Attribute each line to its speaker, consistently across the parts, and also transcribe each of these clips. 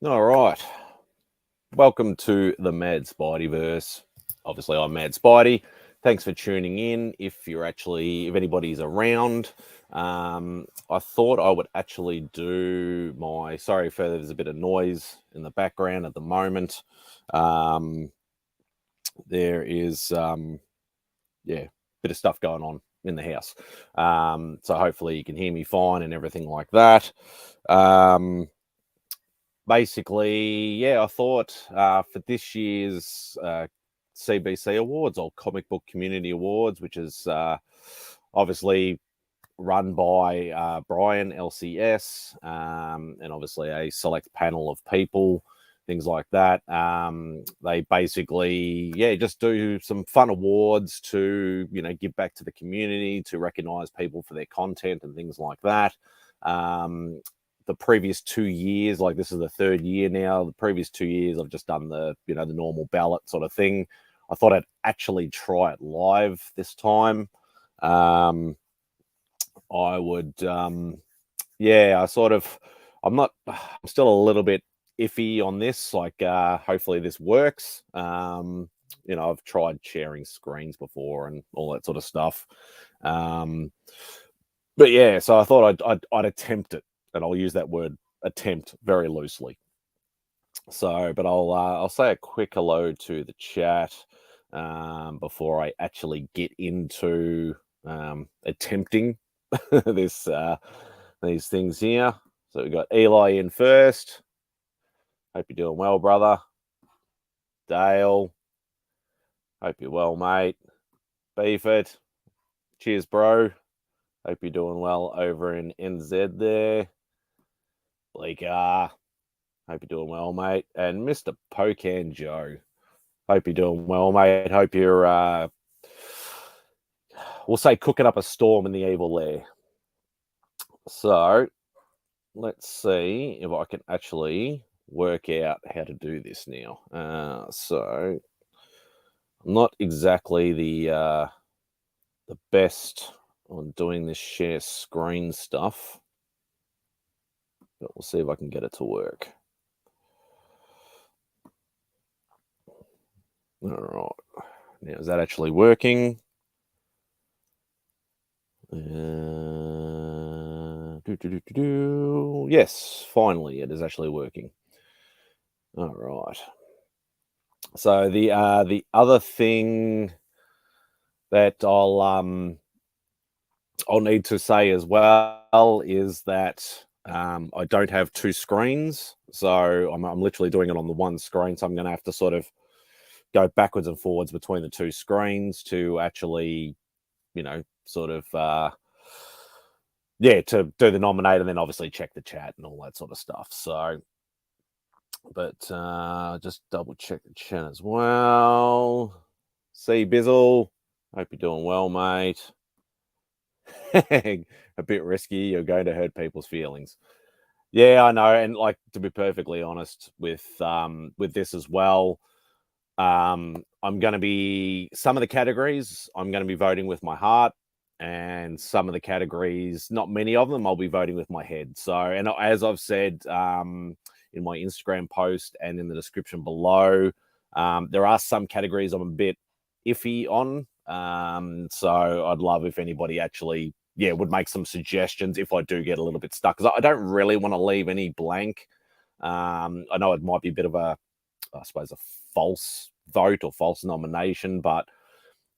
Speaker 1: All right. Welcome to the MadSpideyverse. Obviously, I'm MadSpidey. Thanks for tuning in. If anybody's around, I thought I would actually do my. Sorry for there's a bit of noise in the background at the moment. There is, bit of stuff going on in the house. So hopefully you can hear me fine and everything like that. Basically, I thought for this year's CBC Awards or Comic Book Community Awards, which is obviously run by Brian LCS and obviously a select panel of people, things like that. They basically, just do some fun awards to, give back to the community, to recognize people for their content and things like that. The previous 2 years, like this is the third year now, the previous 2 years I've just done the the normal ballot sort of thing. I thought I'd actually try it live this time. I'm still a little bit iffy on this, like hopefully this works. I've tried sharing screens before and all that sort of stuff. So I thought I'd attempt it. And I'll use that word attempt very loosely. So, but I'll say a quick hello to the chat before I actually get into attempting these things here. So we got Eli in first. Hope you're doing well, brother. Dale, hope you're well, mate. Beeford, cheers, bro. Hope you're doing well over in NZ there. Blake, hope you're doing well, mate. And Mr. Pocan Joe, hope you're doing well, mate. Hope you're, we'll say, cooking up a storm in the evil lair. So let's see if I can actually work out how to do this now. So I'm not exactly the best on doing this share screen stuff, but we'll see if I can get it to work. All right. Now, is that actually working? Yes, finally, it is actually working. All right. So the other thing that I'll need to say as well is that I don't have two screens, so I'm literally doing it on the one screen. So I'm going to have to sort of go backwards and forwards between the two screens to actually, sort of, to do the nominate and then obviously check the chat and all that sort of stuff. So, but just double check the chat as well. See, Bizzle, hope you're doing well, mate. A bit risky. You're going to hurt people's feelings. Yeah, I know. And like, to be perfectly honest with this as well, I'm going to be, some of the categories I'm going to be voting with my heart, and some of the categories, not many of them, I'll be voting with my head. So, and as I've said in my Instagram post and in the description below, there are some categories I'm a bit iffy on. So I'd love if anybody actually, would make some suggestions if I do get a little bit stuck, because I don't really want to leave any blank. I know it might be a bit of a, I suppose, a false vote or false nomination, but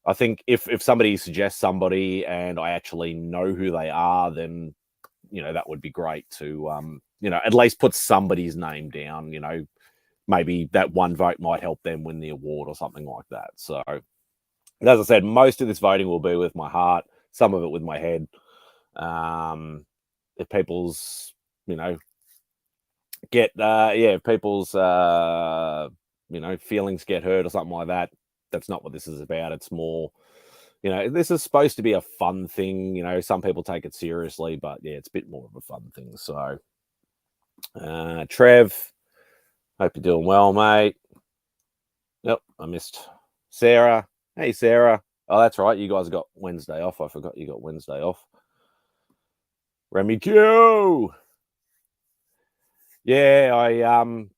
Speaker 1: I think if somebody suggests somebody and I actually know who they are, then that would be great to at least put somebody's name down. Maybe that one vote might help them win the award or something like that. So, as I said, most of this voting will be with my heart, some of it with my head. If people's if people's feelings get hurt or something like that, that's not what this is about. It's more, this is supposed to be a fun thing. Some people take it seriously, but it's a bit more of a fun thing. So, Trev, hope you're doing well, mate. Yep, I missed Sarah. Hey, Sarah. Oh, that's right. You guys got Wednesday off. I forgot you got Wednesday off. Remy Q. Yeah,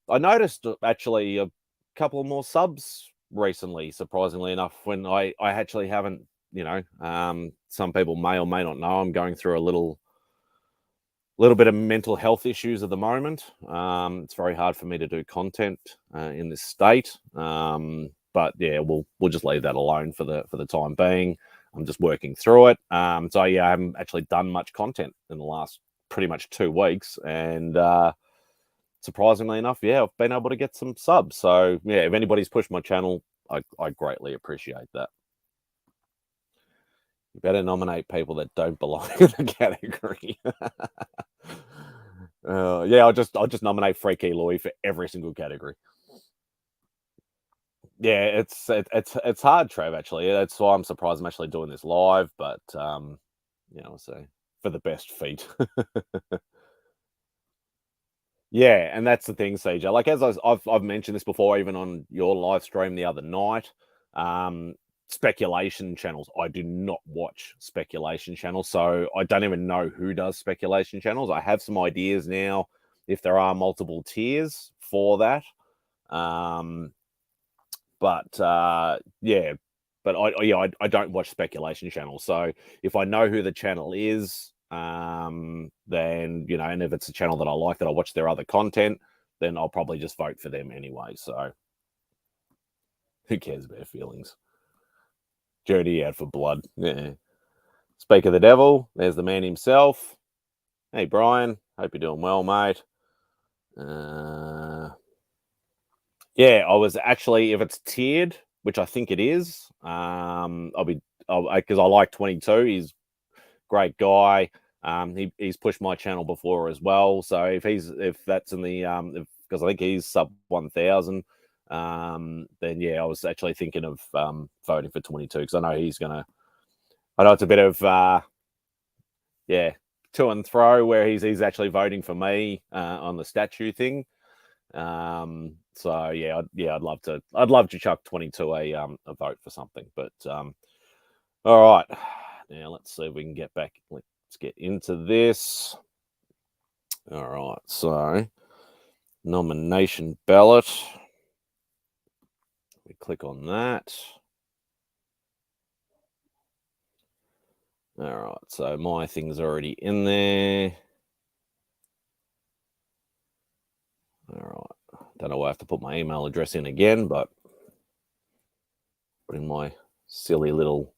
Speaker 1: I noticed actually a couple more subs recently, surprisingly enough, when I actually haven't, some people may or may not know I'm going through a little bit of mental health issues at the moment. It's very hard for me to do content in this state. But yeah, we'll just leave that alone for the time being. I'm just working through it. So yeah, I haven't actually done much content in the last pretty much 2 weeks, and surprisingly enough, yeah, I've been able to get some subs. So yeah, if anybody's pushed my channel, I greatly appreciate that. You better nominate people that don't belong in the category. Yeah, I'll just nominate Freaky Louie for every single category. Yeah, it's hard, Trev. Actually, that's why I'm surprised I'm actually doing this live. But we'll see for the best feat. Yeah, and that's the thing, CJ. Like as I've mentioned this before, even on your live stream the other night. Speculation channels. I do not watch speculation channels, so I don't even know who does speculation channels. I have some ideas now if there are multiple tiers for that. But yeah, but I don't watch speculation channels. So if I know who the channel is, then and if it's a channel that I like, that I watch their other content, then I'll probably just vote for them anyway. So who cares about feelings? Jody out for blood. Yeah. Speak of the devil, there's the man himself. Hey Brian, hope you're doing well, mate. Yeah, I was actually, if it's tiered, which I think it is, because I like 22. He's a great guy. He's pushed my channel before as well. So if that's in the because I think he's sub 1,000, then yeah, I was actually thinking of voting for 22 because I know he's gonna. I know it's a bit of to and fro where he's actually voting for me on the statue thing. So yeah, I'd love to chuck 22 a vote for something. But all right, now let's see if we can get back. Let's get into this. All right, so nomination ballot. We click on that. All right, so my thing's already in there. All right, don't know why I have to put my email address in again, but putting my silly little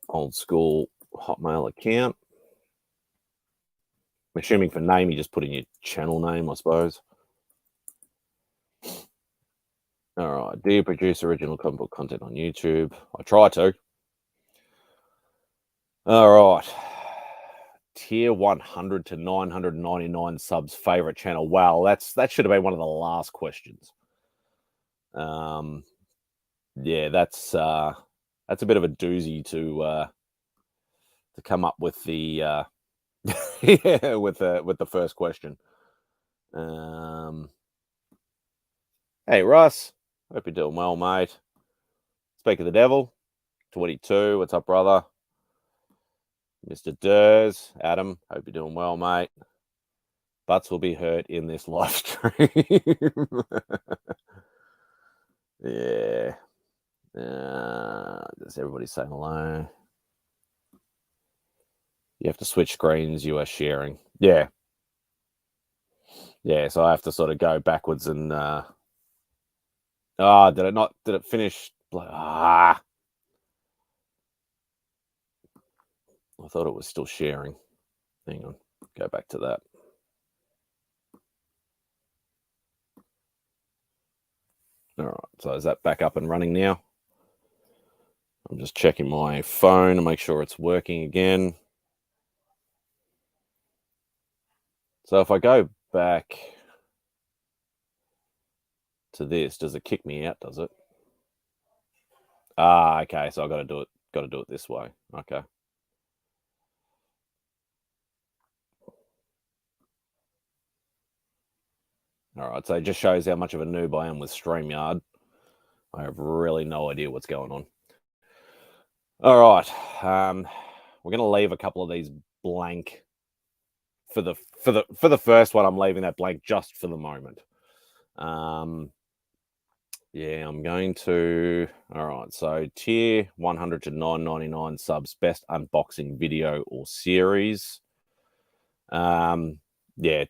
Speaker 1: old school Hotmail account. I'm assuming for name, you just put in your channel name, I suppose. All right. Do you produce original content on YouTube? I try to. All right. Tier 100 to 999 subs favorite channel. Wow, that should have been one of the last questions. Yeah, that's a bit of a doozy to come up with the yeah, with the first question. Hey Russ, hope you're doing well, mate. Speak of the devil, 22. What's up, brother? Mr. Durs, Adam, hope you're doing well, mate. Butts will be hurt in this live stream. Yeah. Does everybody say hello? You have to switch screens. You are sharing. Yeah. Yeah. So I have to sort of go backwards and. Did it not? Did it finish? I thought it was still sharing. Hang on. Go back to that. All right. So is that back up and running now? I'm just checking my phone to make sure it's working again. So if I go back to this, does it kick me out? Does it? Okay. So I got to do it. Got to do it this way. Okay. All right. So it just shows how much of a noob I am with StreamYard. I have really no idea what's going on. All right. We're going to leave a couple of these blank for the first one, I'm leaving that blank just for the moment. Yeah, I'm going to. All right, so tier 100 to 999 subs, best unboxing video or series. Yeah,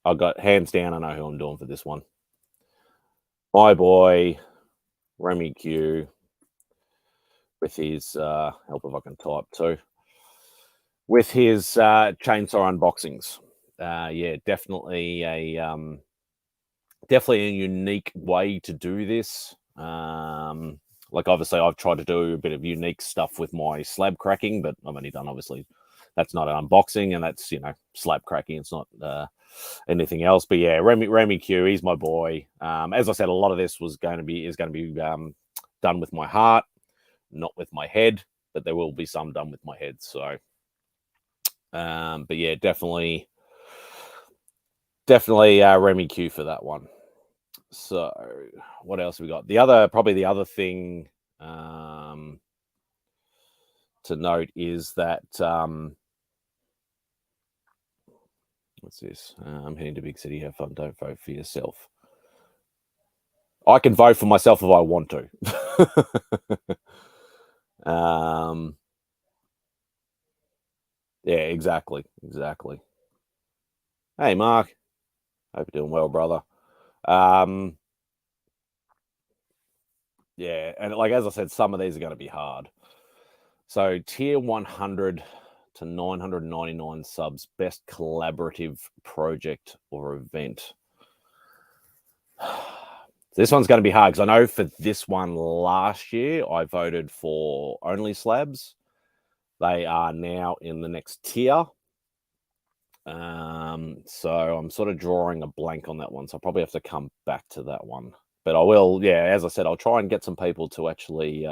Speaker 1: I got hands down. I know who I'm doing for this one. My boy, Remy Q, with his help if I can type too, with his chainsaw unboxings. Yeah, definitely a unique way to do this. Like obviously I've tried to do a bit of unique stuff with my slab cracking, but I've only done obviously that's not an unboxing, and that's slab cracking. It's not anything else. But yeah, Remy Q, he's my boy. As I said, a lot of this is going to be done with my heart, not with my head, but there will be some done with my head. So, but yeah, definitely Remy Q for that one. So what else have we got? Probably the other thing to note is that what's this? I'm heading to big city. Have fun. Don't vote for yourself. I can vote for myself if I want to. Yeah, exactly. Hey, Mark. Hope you're doing well, brother. Yeah, and like as I said, some of these are going to be hard. So tier 100 to 999 subs, best collaborative project or event. This one's going to be hard because I know for this one last year I voted for only slabs. They are now in the next tier. So I'm sort of drawing a blank on that one. So I'll probably have to come back to that one. But I will, yeah, as I said, I'll try and get some people to actually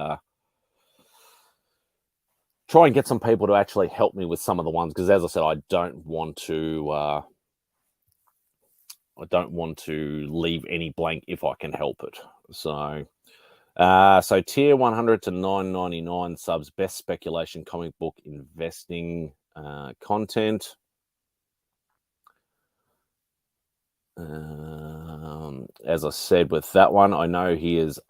Speaker 1: help me with some of the ones, because as I said, I don't want to leave any blank if I can help it. So so tier 100 to 999 subs, best speculation comic book investing content. As I said with that one, I know he is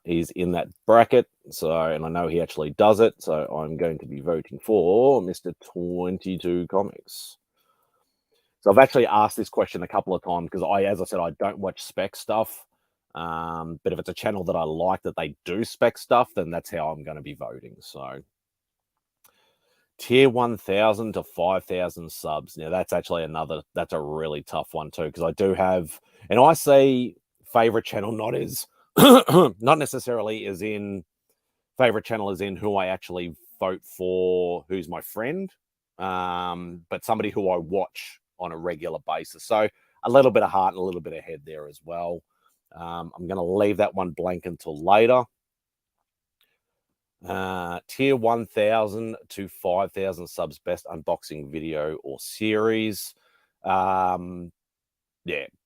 Speaker 1: he's in that bracket, so, and I know he actually does it, so I'm going to be voting for Mr. 22 Comics. So I've actually asked this question a couple of times because as I said, I don't watch spec stuff. But if it's a channel that I like that they do spec stuff, then that's how I'm going to be voting. So tier 1,000 to 5,000 subs. Now that's actually that's a really tough one too, because I do have, and I say favorite channel not necessarily as in favorite channel as in who I actually vote for, who's my friend, but somebody who I watch on a regular basis. So a little bit of heart and a little bit of head there as well. I'm going to leave that one blank until later. Tier 1,000 to 5,000 subs, best unboxing video or series. Yeah,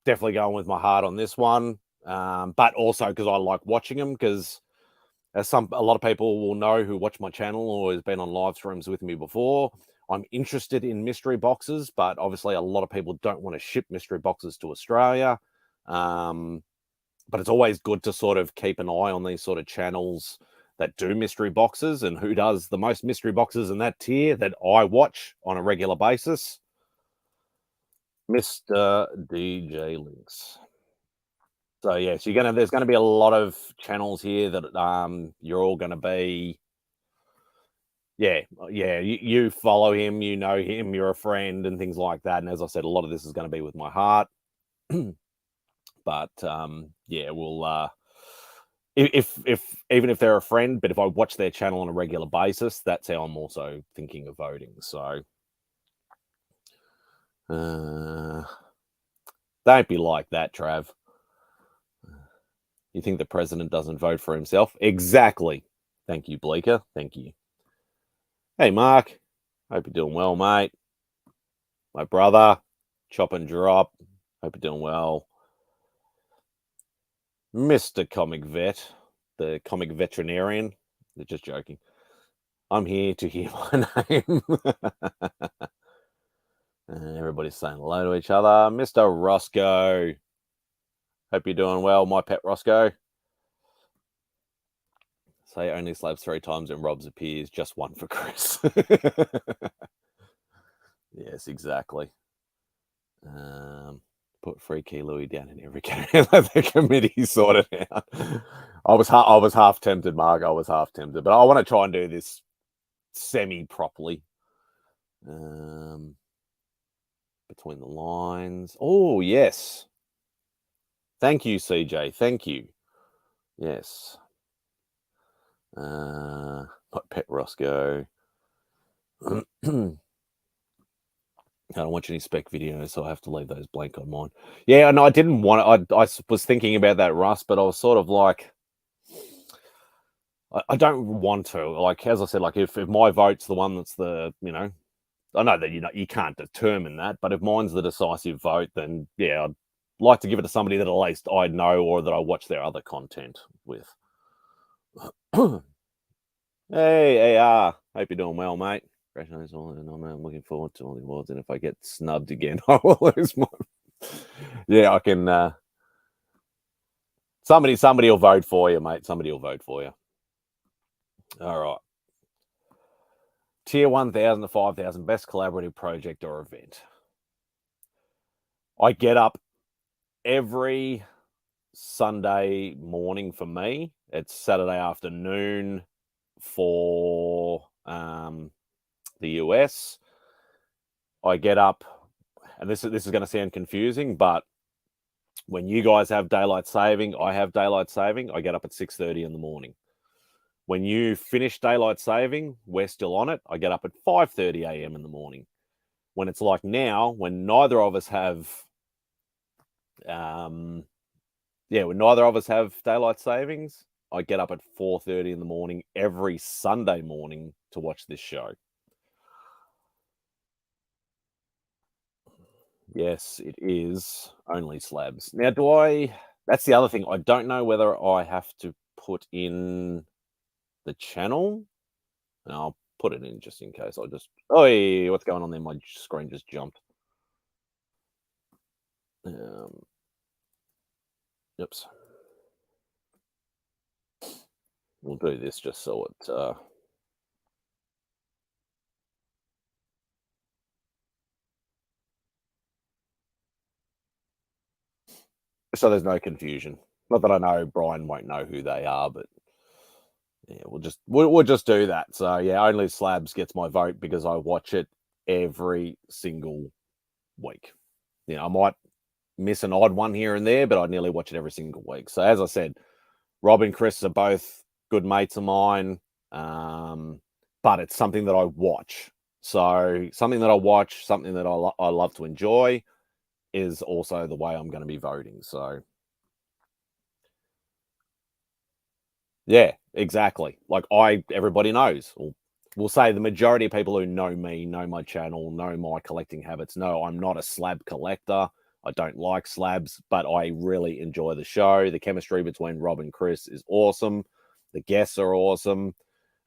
Speaker 1: definitely going with my heart on this one. But also because I like watching them, because as a lot of people will know who watch my channel or has been on live streams with me before, I'm interested in mystery boxes, but obviously a lot of people don't want to ship mystery boxes to Australia. But it's always good to sort of keep an eye on these sort of channels that do mystery boxes, and who does the most mystery boxes in that tier that I watch on a regular basis. Mr. DJ Links. So yeah, so there's gonna be a lot of channels here that you're all gonna be, yeah, you follow him, you know him, you're a friend and things like that. And as I said, a lot of this is gonna be with my heart. But yeah, we'll if even if they're a friend, but if I watch their channel on a regular basis, that's how I'm also thinking of voting. So don't be like that, Trav. You think the president doesn't vote for himself? Exactly. Thank you, Bleeker. Thank you. Hey, Mark. Hope you're doing well, mate. My brother, Chop and Drop. Hope you're doing well. Mr. Comic Vet, the comic veterinarian. They're just joking. I'm here to hear my name. Everybody's saying hello to each other. Mr. Roscoe. Hope you're doing well, my pet Roscoe. Say only slabs 3 times and Rob's appears, just one for Chris. Yes, exactly. Put free key Louis down in every category. Let the committee sort it out. I was half tempted, Mark. I was half tempted, but I want to try and do this semi-properly. Between the lines. Oh, yes. Thank you, CJ. Thank you. Yes. My pet Roscoe. I don't watch any spec videos, so I have to leave those blank on mine. Yeah, and I didn't want to. I was thinking about that, Russ, but I was sort of like, I don't want to. Like, as I said, like if my vote's the one that's the, I know that you can't determine that, but if mine's the decisive vote, then yeah, I'd like to give it to somebody that at least I know or that I watch their other content with. Hey, AR. Hope you're doing well, mate. Congratulations all, and I'm looking forward to all the awards. And if I get snubbed again, I will lose my. Yeah, I can. Somebody will vote for you, mate. Somebody will vote for you. All right. Tier 1,000 to 5,000, best collaborative project or event. I get up every Sunday morning for me. It's Saturday afternoon for the US. I get up, and this is going to sound confusing, but when you guys have daylight saving, I have daylight saving. I get up at 6:30 in the morning. When you finish daylight saving, we're still on it. I get up at 5:30 a.m. in the morning. When it's like now, when neither of us have, when neither of us have daylight savings, I get up at 4:30 in the morning every Sunday morning to watch this show. Yes, it is only slabs. Now, that's the other thing. I don't know whether I have to put in the channel. And I'll put it in just in case. What's going on there? My screen just jumped. Oops. We'll do this just so it. So there's no confusion. Not that I know Brian won't know who they are, but yeah, we'll just do that. So yeah, only slabs gets my vote because I watch it every single week. I might miss an odd one here and there, but I nearly watch it every single week. So as I said, Rob and Chris are both good mates of mine, but it's something that I watch. So something that I watch, something that I love to enjoy, is also the way I'm going to be voting. So yeah, exactly. Like everybody knows. We'll say the majority of people who know me, know my channel, know my collecting habits, know I'm not a slab collector. I don't like slabs, but I really enjoy the show. The chemistry between Rob and Chris is awesome. The guests are awesome.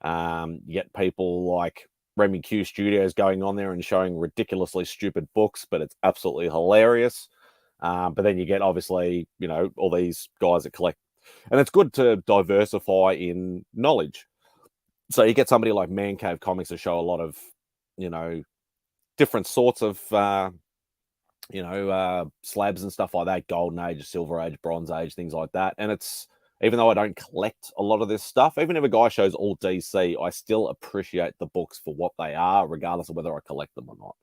Speaker 1: You get people like Remy Q Studios going on there and showing ridiculously stupid books, but it's absolutely hilarious. But then you get, obviously, all these guys that collect. And it's good to diversify in knowledge. So you get somebody like Man Cave Comics to show a lot of, different sorts of, slabs and stuff like that, Golden Age, Silver Age, Bronze Age, things like that. And it's, even though I don't collect a lot of this stuff, even if a guy shows all DC, I still appreciate the books for what they are, regardless of whether I collect them or not.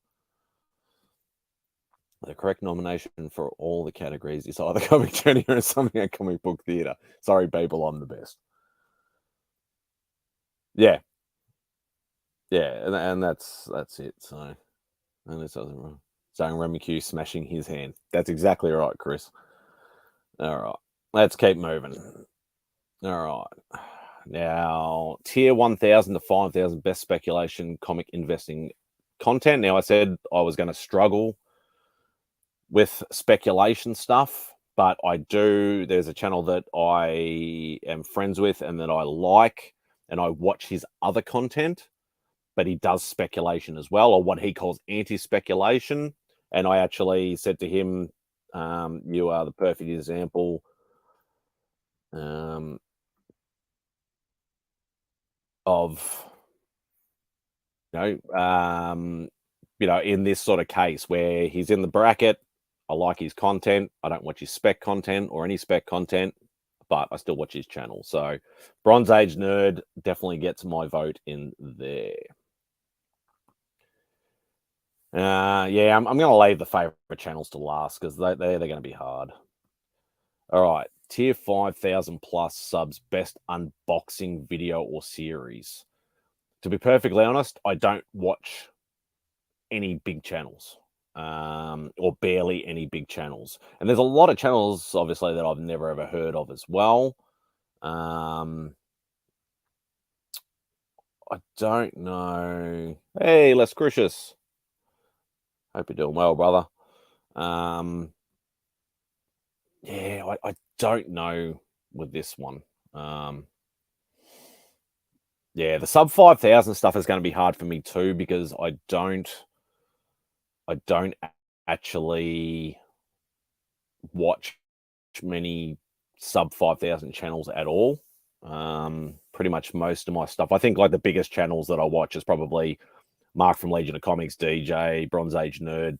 Speaker 1: The correct nomination for all the categories is either comic journey or something at comic book theater. Sorry, people, I'm the best. Yeah. Yeah, and that's it. So, and this doesn't wrong. Saying Remy Q smashing his hand. That's exactly right, Chris. All right, let's keep moving. All right. Now, tier 1,000 to 5,000 best speculation comic investing content. Now, I said I was going to struggle with speculation stuff, but there's a channel that I am friends with and that I like, and I watch his other content. but he does speculation as well, or what he calls anti-speculation. And I actually said to him, you are the perfect example of, in this sort of case where he's in the bracket. I like his content. I don't watch his spec content or any spec content, but I still watch his channel. So Bronze Age Nerd definitely gets my vote in there. Yeah, I'm going to leave the favorite channels to last because they're going to be hard. All right, tier 5,000 plus subs, best unboxing video or series. To be perfectly honest, I don't watch any big channels, or barely any big channels. And there's a lot of channels, obviously, that I've never ever heard of as well. I don't know. Hey, Les Crucius. Hope you're doing well, brother. Yeah, I don't know with this one. Yeah, the sub 5,000 stuff is going to be hard for me too, because I don't actually watch many sub 5,000 channels at all. Pretty much most of my stuff, I think, like the biggest channels that I watch is probably Mark from Legion of Comics, DJ, Bronze Age Nerd,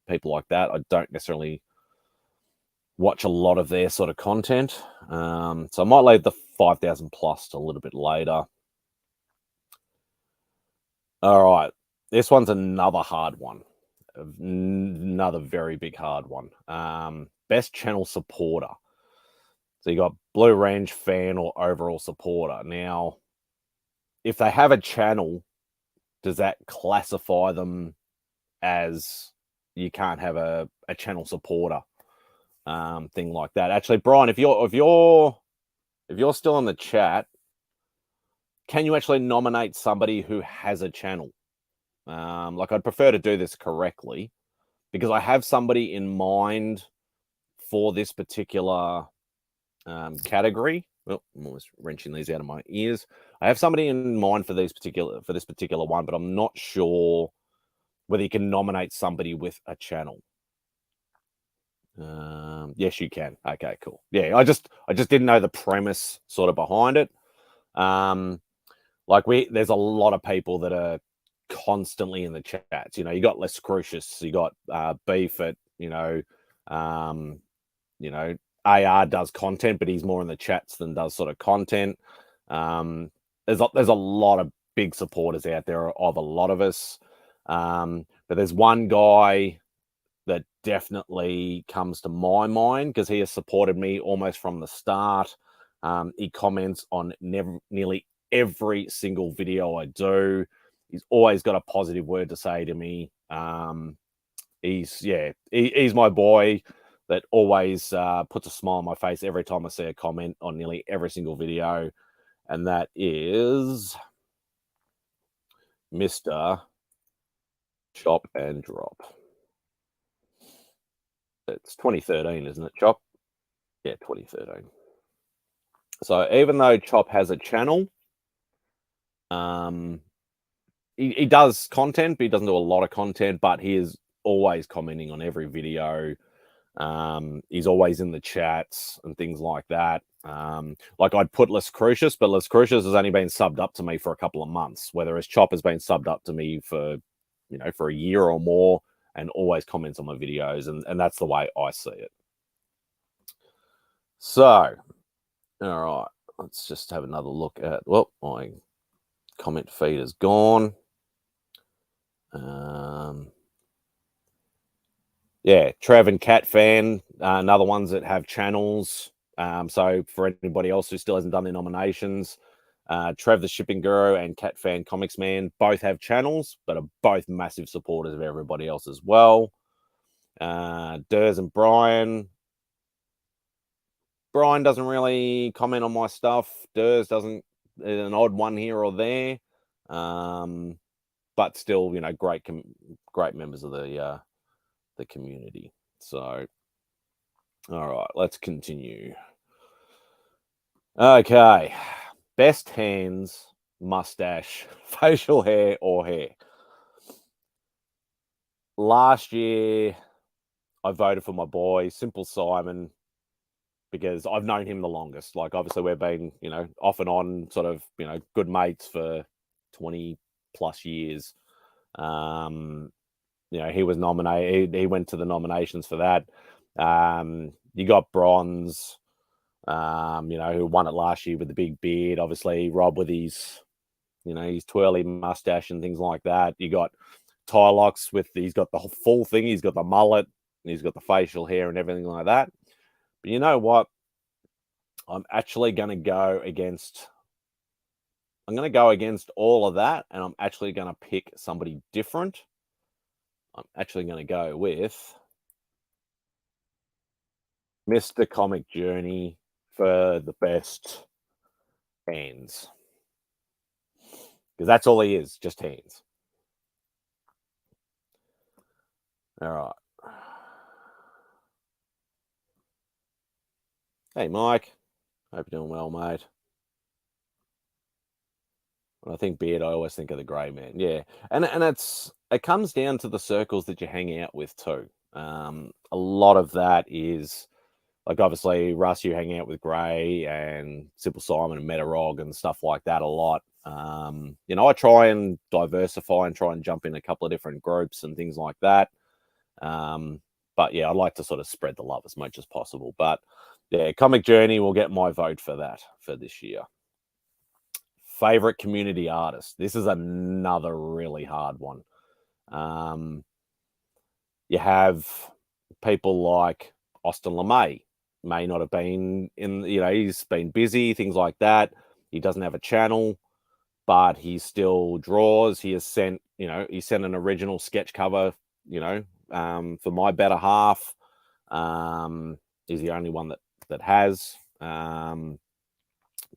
Speaker 1: people like that. I don't necessarily watch a lot of their sort of content. So I might leave the 5,000 plus to a little bit later. All right. This one's another hard one. Another very big hard one. Best channel supporter. So you got Blue Range, fan, or overall supporter. Now, if they have a channel, does that classify them as you can't have a channel supporter? Thing like that. Actually, Brian, if you're still in the chat, can you actually nominate somebody who has a channel? Like, I'd prefer to do this correctly, because I have somebody in mind for this particular category. Well, I'm almost wrenching these out of my ears. I have somebody in mind for this particular one, but I'm not sure whether you can nominate somebody with a channel. Yes, you can. Okay, cool. Yeah, I just didn't know the premise sort of behind it. There's a lot of people that are constantly in the chats. You got Les Crucius, you got Beef at, AR does content, but he's more in the chats than does sort of content. There's a lot of big supporters out there of a lot of us. But there's one guy that definitely comes to my mind because he has supported me almost from the start. He comments on nearly every single video I do. He's always got a positive word to say to me. He's my boy that always puts a smile on my face every time I see a comment on nearly every single video. And that is Mr. Chop and Drop. It's 2013, isn't it, Chop? Yeah, 2013. So even though Chop has a channel, he does content, but he doesn't do a lot of content, but he is always commenting on every video. He's always in the chats and things like that. Like, I'd put Les Crucius, but Les Crucius has only been subbed up to me for a couple of months, whereas Chop has been subbed up to me for a year or more, and always comments on my videos, and that's the way I see it. So, all right, let's just have another look at, well, my comment feed is gone. Yeah, Trav and Cat Fan, another ones that have channels. So for anybody else who still hasn't done their nominations, Trav the Shipping Guru and Cat Fan Comics Man both have channels, but are both massive supporters of everybody else as well. Durs and Brian. Brian doesn't really comment on my stuff. Durs doesn't, an odd one here or there. But still, great members of the community. So, all right, let's continue. Okay, best hands mustache, facial hair, or hair. Last year, I voted for my boy, SimpleSimon, because I've known him the longest. Like, obviously, we've been, off and on sort of, good mates for 20 plus years. He was nominated. He went to the nominations for that. You got Bronze, who won it last year with the big beard. Obviously, Rob with his twirly mustache and things like that. You got Tylox he's got the full thing. He's got the mullet and he's got the facial hair and everything like that. But you know what? I'm actually going to go against all of that, and I'm actually going to pick somebody different. I'm actually going to go with Mr. Comic Journey for the best hands. Because that's all he is, just hands. All right. Hey, Mike. Hope you're doing well, mate. When I think beard, I always think of the grey man. Yeah, and it comes down to the circles that you hang out with too. A lot of that is like, obviously, Russ, you hang out with Gray and SimpleSimon and Metarog and stuff like that a lot. I try and diversify and try and jump in a couple of different groups and things like that. But yeah, I'd like to sort of spread the love as much as possible. But yeah, Comic Journey will get my vote for that for this year. Favorite community artist. This is another really hard one. You have people like Austin LeMay, may not have been he's been busy, things like that. He doesn't have a channel, but he still draws. He has sent, he sent an original sketch cover, for My Better Half. He's the only one that has.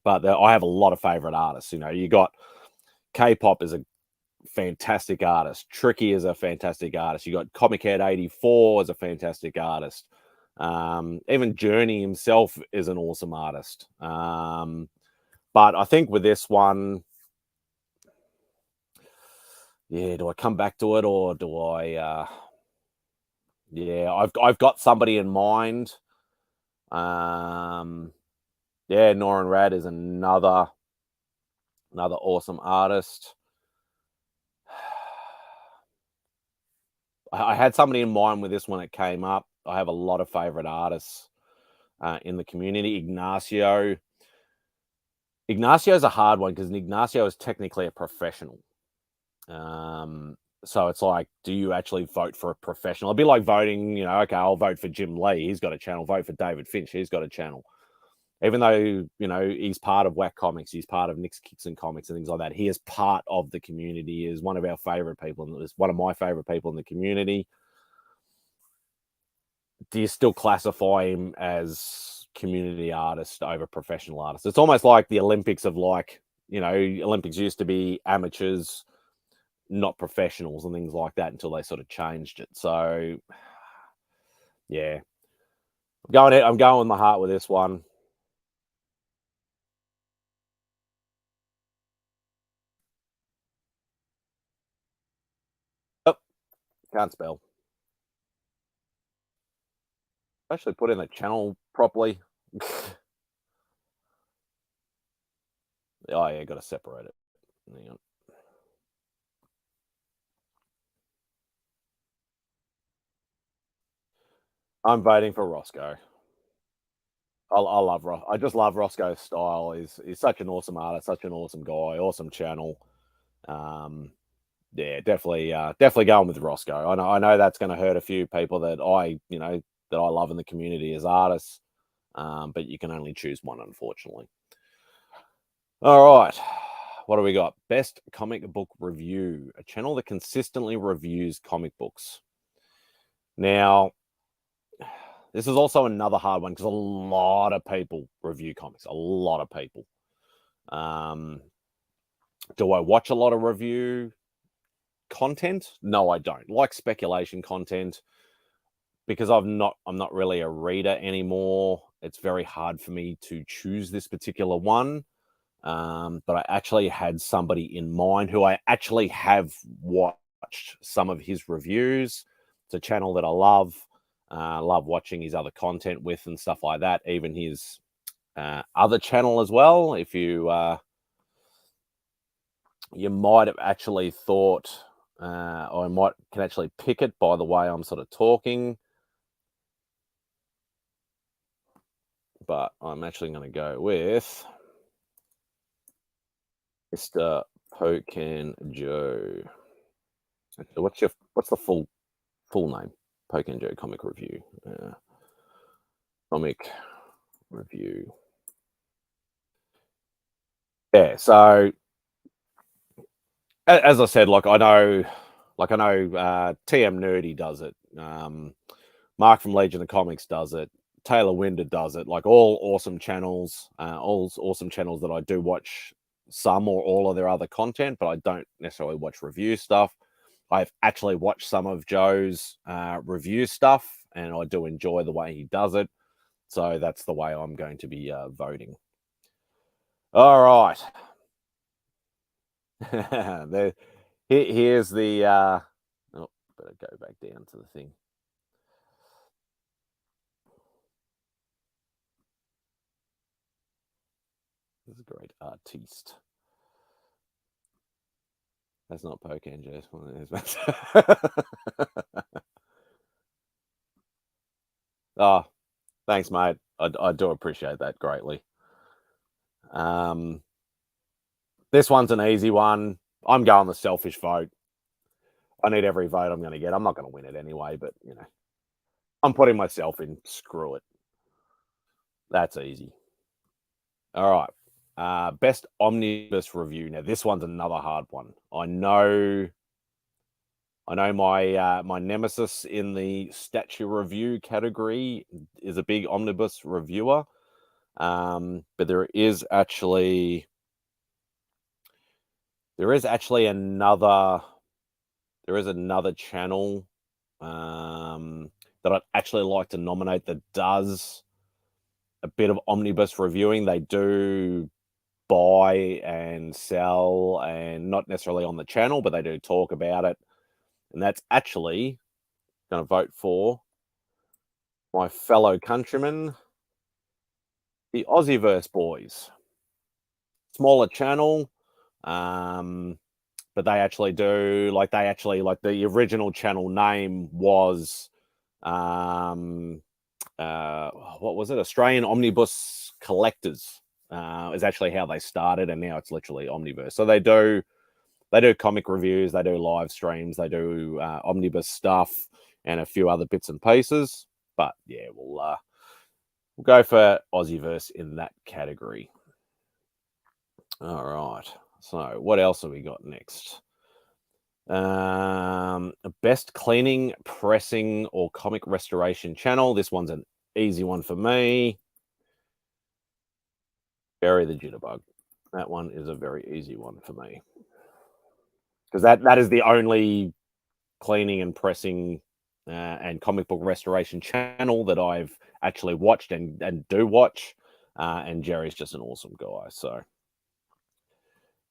Speaker 1: But I have a lot of favorite artists. You got K-pop is a fantastic artist. Tricky is a fantastic artist. You got Comic Head 84 is a fantastic artist. Even Journey himself is an awesome artist. But I think with this one, yeah, do I come back to it or do I? Yeah, I've got somebody in mind. Yeah, Noran Rad is another awesome artist. I had somebody in mind with this when it came up. I have a lot of favorite artists in the community. Ignacio is a hard one because Ignacio is technically a professional. So it's like, do you actually vote for a professional? It'd be like voting, okay, I'll vote for Jim Lee. He's got a channel. Vote for David Finch. He's got a channel. Even though, he's part of Whack Comics, he's part of Nick's Kicks and Comics and things like that. He is part of the community. He is one of our favorite people. And is one of my favorite people in the community. Do you still classify him as community artist over professional artist? It's almost like the Olympics of Olympics used to be amateurs, not professionals and things like that until they sort of changed it. So, yeah. I'm going with my heart with this one. Oh, can't spell. Actually put in the channel properly. Oh, yeah, got to separate it. Hang on. I'm voting for Roscoe. I love Ross. I just love Roscoe's style. He's such an awesome artist, such an awesome guy, awesome channel. Yeah, definitely going with Roscoe. I know that's going to hurt a few people that I love in the community as artists, but you can only choose one, unfortunately. All right, what do we got? Best comic book review, a channel that consistently reviews comic books. Now, this is also another hard one because a lot of people review comics. A lot of people. Do I watch a lot of review content? No, I don't. Like speculation content because I'm not really a reader anymore. It's very hard for me to choose this particular one. But I actually had somebody in mind who I actually have watched some of his reviews. It's a channel that I love. Love watching his other content with and stuff like that. Even his other channel as well. If you you might have actually thought, or I might can actually pick it by the way I'm sort of talking. But I'm actually going to go with Mr. Pocan Joe. What's the full name? Pocan Joe Comic Review. Comic Review. Yeah. So as I said, like I know TM Nerdy does it. Mark from Legion of Comics does it. Taylor Winder does it. Like all awesome channels that I do watch some or all of their other content, but I don't necessarily watch review stuff. I've actually watched some of Joe's review stuff, and I do enjoy the way he does it. So that's the way I'm going to be voting. All right. Here's the. Oh, better go back down to the thing. This is a great artiste. That's not Pocan Joe. Oh, thanks, mate. I do appreciate that greatly. This one's an easy one. I'm going the selfish vote. I need every vote I'm going to get. I'm not going to win it anyway, but you know, I'm putting myself in. Screw it. That's easy. All right. Best omnibus review. Now this one's another hard one. I know my nemesis in the statue review category is a big omnibus reviewer. But there is actually another channel that I'd actually like to nominate that does a bit of omnibus reviewing. They do buy and sell, and not necessarily on the channel, but they do talk about it. And that's actually going to vote for my fellow countrymen, the Aussieverse boys. Smaller channel, but they actually do like the original channel name was what was it? Australian Omnibus Collectors is actually how they started, and now it's literally Omniverse. So they do comic reviews, they do live streams, they do omnibus stuff, and a few other bits and pieces. But yeah, we'll go for Aussieverse in that category. All right. So what else have we got next? Best cleaning, pressing, or comic restoration channel. This one's an easy one for me. Bury the Jitterbug. That one is a very easy one for me. Because that is the only cleaning and pressing and comic book restoration channel that I've actually watched and do watch. And Jerry's just an awesome guy. So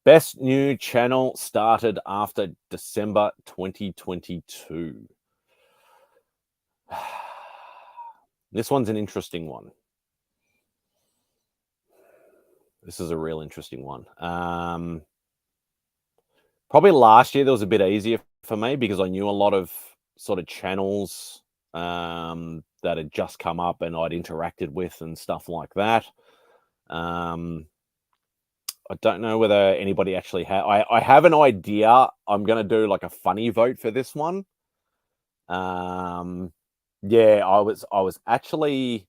Speaker 1: best new channel started after December 2022. This one's an interesting one. This is a real interesting one. Probably last year there was a bit easier for me because I knew a lot of sort of channels that had just come up and I'd interacted with and stuff like that. I don't know whether anybody actually had. I have an idea. I'm going to do like a funny vote for this one. Yeah, I was actually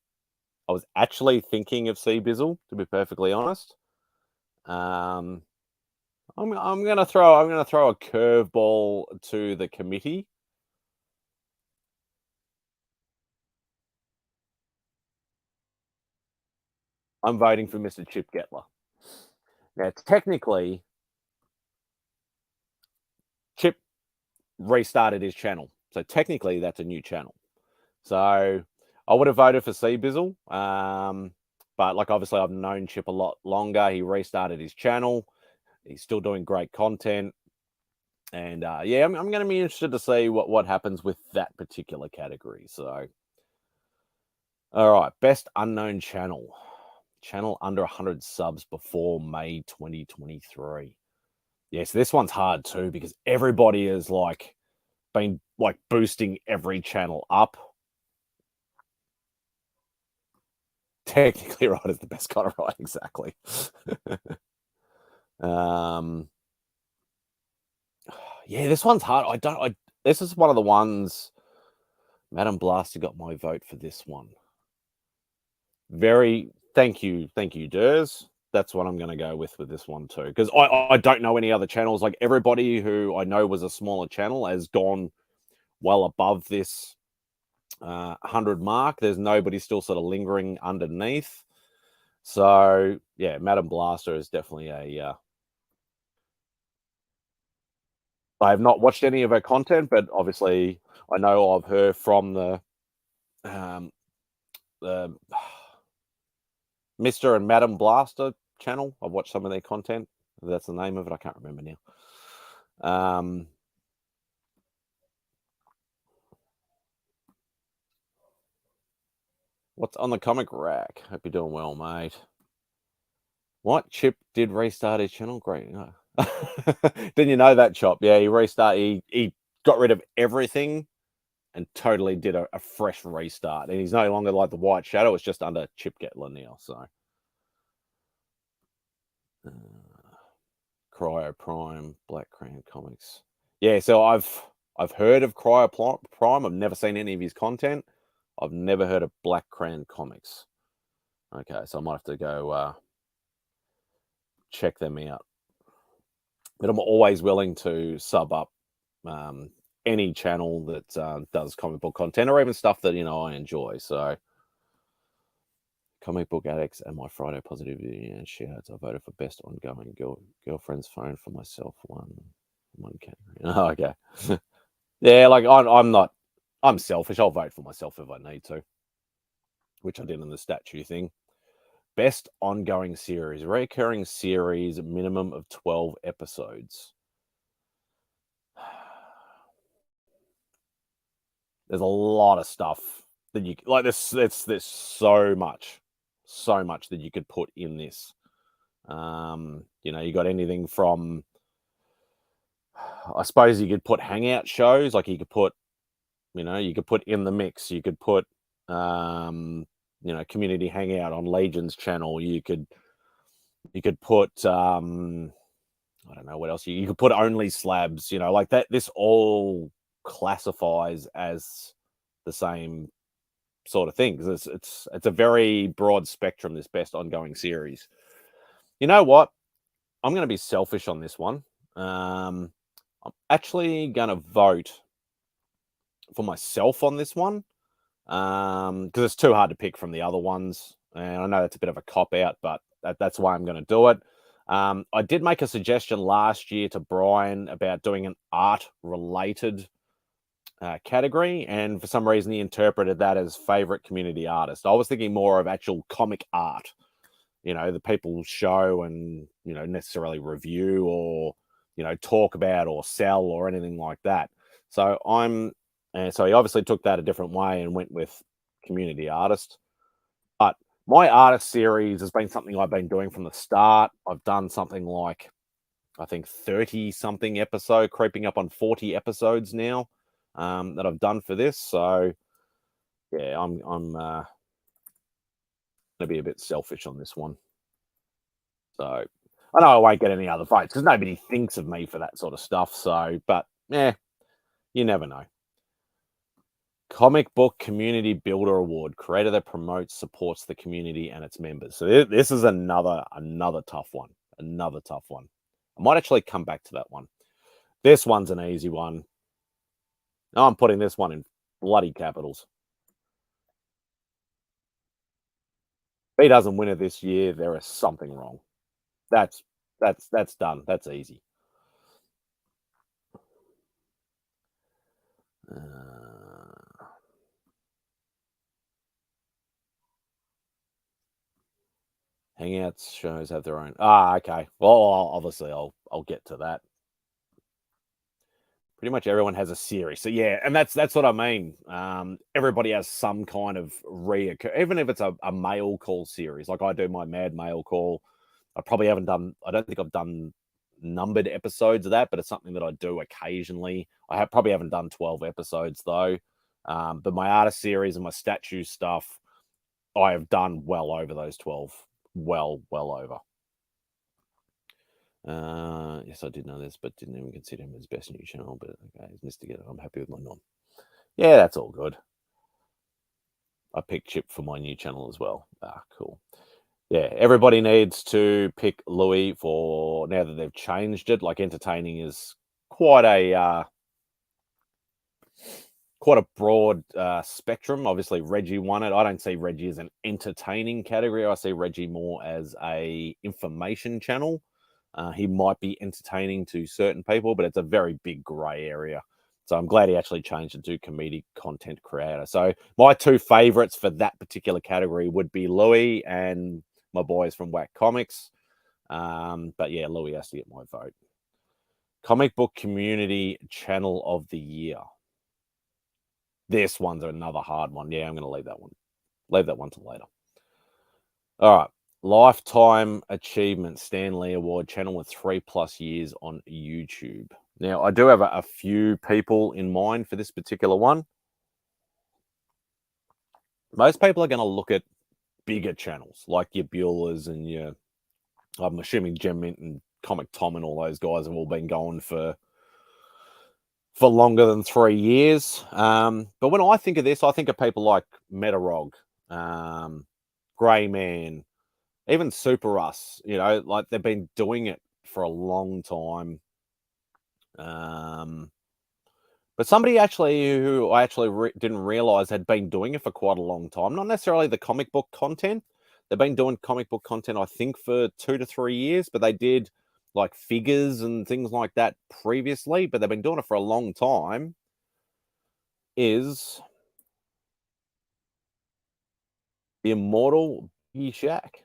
Speaker 1: thinking of Cbizzle, to be perfectly honest. I'm gonna throw a curveball to the committee. I'm voting for Mr. Chip Getler. Now, technically, Chip restarted his channel, so technically that's a new channel. So I would have voted for Cbizzle. but like obviously I've known Chip a lot longer. He restarted his channel. He's still doing great content. And yeah, I'm going to be interested to see what happens with that particular category. So, all right, best unknown channel. Channel under 100 subs before May 2023. Yes, this one's hard too because everybody has like been like boosting every channel up. Technically, right is the best kind of right, exactly. Yeah, this one's hard. This is one of the ones. Madam Blaster got my vote for this one. Thank you, Durs. That's what I'm going to go with this one too, because I don't know any other channels. Like everybody who I know was a smaller channel has gone well above this 100 mark. There's nobody still sort of lingering underneath. So yeah, Madam Blaster is definitely a. I have not watched any of her content, but obviously I know of her from the Mr. and Madam Blaster channel. I've watched some of their content. That's the name of it. I can't remember now. What's on the comic rack? Hope you're doing well, mate. What? Chip did restart his channel? Great. No. Didn't you know that, Chop? Yeah, he got rid of everything and totally did a fresh restart. And he's no longer like the White Shadow. It's just under Chip Getler now. So Cryo Prime, Black Crayon Comics. Yeah, so I've heard of Cryo Prime. I've never seen any of his content. I've never heard of Black Crayon Comics. Okay, so I might have to go check them out. But I'm always willing to sub up any channel that does comic book content or even stuff that I enjoy. So, Comic Book Addicts and my Friday Positivity and shoutouts. I voted for best ongoing girlfriend's phone for myself. One category. Oh, okay. Yeah, like I'm selfish. I'll vote for myself if I need to, which I did in the statue thing. Best ongoing series, recurring series, minimum of 12 episodes. There's a lot of stuff that you like. There's so much that you could put in this. You got anything from, I suppose you could put hangout shows, like you could put in the mix. You could put, community hangout on Legion's channel. You could put, I don't know what else you could put only slabs. Like that. This all classifies as the same sort of thing because it's a very broad spectrum. This best ongoing series. You know what? I'm going to be selfish on this one. I'm actually going to vote for myself on this one because it's too hard to pick from the other ones. And I know that's a bit of a cop out, but that's why I'm going to do it. I did make a suggestion last year to Brian about doing an art-related category, and for some reason he interpreted that as favorite community artist. I was thinking more of actual comic art, the people show and necessarily review or talk about or sell or anything like that. So so he obviously took that a different way and went with community artist. But my artist series has been something I've been doing from the start. I've done something like, I think 30 something episode, creeping up on 40 episodes now that I've done for this. So yeah, I'm going to be a bit selfish on this one. So I know I won't get any other votes because nobody thinks of me for that sort of stuff. So, but yeah, you never know. Comic Book Community Builder Award, creator that promotes, supports the community and its members. So this is another tough one. Another tough one. I might actually come back to that one. This one's an easy one. I'm putting this one in bloody capitals. If he doesn't win it this year, there is something wrong. That's done. That's easy. Hangouts shows have their own. Ah, okay. Well, obviously, I'll get to that. Pretty much everyone has a series, so yeah, and that's what I mean. Everybody has some kind of reoccur, even if it's a mail call series. Like I do my Mad Mail Call. I probably haven't done. I don't think I've done numbered episodes of that, but it's something that I do occasionally. Probably haven't done 12 episodes though. But my artist series and my statue stuff, I have done well over those 12. Well over. Yes, I did know this, but didn't even consider him as best new channel. But okay, he's missed together. I'm happy with my nom. Yeah, that's all good. I picked Chip for my new channel as well. Ah, cool. Yeah, everybody needs to pick Louis for now that they've changed it. Like entertaining is quite a broad spectrum. Obviously, Reggie won it. I don't see Reggie as an entertaining category. I see Reggie more as a information channel. He might be entertaining to certain people, but it's a very big grey area. So I'm glad he actually changed it to comedic content creator. So my two favorites for that particular category would be Louis and my boys from Whack Comics. But yeah, Louis has to get my vote. Comic Book Community Channel of the Year. This one's another hard one. Yeah, I'm going to leave that one. Leave that one to later. All right. Lifetime Achievement Stan Lee Award channel with 3+ years on YouTube. Now, I do have a few people in mind for this particular one. Most people are going to look at bigger channels like your Bueller's and your, I'm assuming Gem Mint and Comic Tom and all those guys have all been going for longer than 3 years. But when I think of this, I think of people like Metarog, Grey Man, even Super Russ, like they've been doing it for a long time. But somebody who I didn't realize had been doing it for quite a long time, not necessarily the comic book content. They've been doing comic book content, I think, for 2 to 3 years, but they did like figures and things like that previously, but they've been doing it for a long time. Is the immortal Biggie Shack.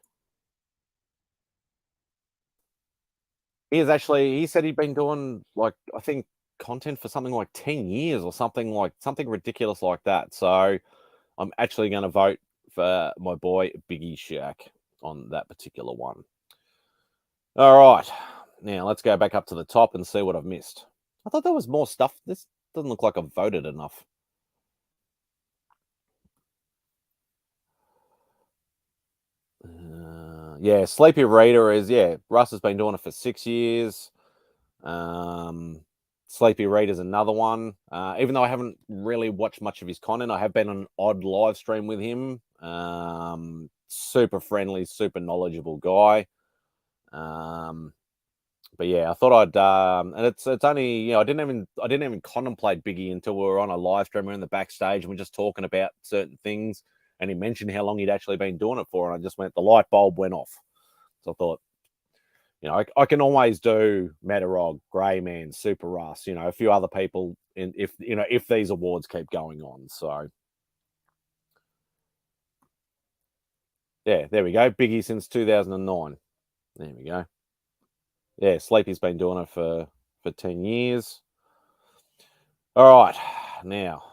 Speaker 1: He said he'd been doing, like, I think, content for something like 10 years or something ridiculous like that. So I'm actually going to vote for my boy Biggie Shack on that particular one. All right. Now let's go back up to the top and see what I've missed. I thought there was more stuff. This doesn't look like I've voted enough. Yeah, Sleepy Reader is, Russ has been doing it for 6 years. Sleepy Reader's another one. Even though I haven't really watched much of his content, I have been on an odd live stream with him. Super friendly, super knowledgeable guy. But yeah, I thought I'd and it's only, I didn't even contemplate Biggie until we were on a live stream. We're in the backstage and we're just talking about certain things, and he mentioned how long he'd actually been doing it for, and I just went, the light bulb went off. So I thought, I can always do Metarog, Grey Man, Super Russ, a few other people if these awards keep going on. So yeah, there we go. Biggie since 2009. There we go. Yeah, Sleepy's been doing it for 10 years. All right, now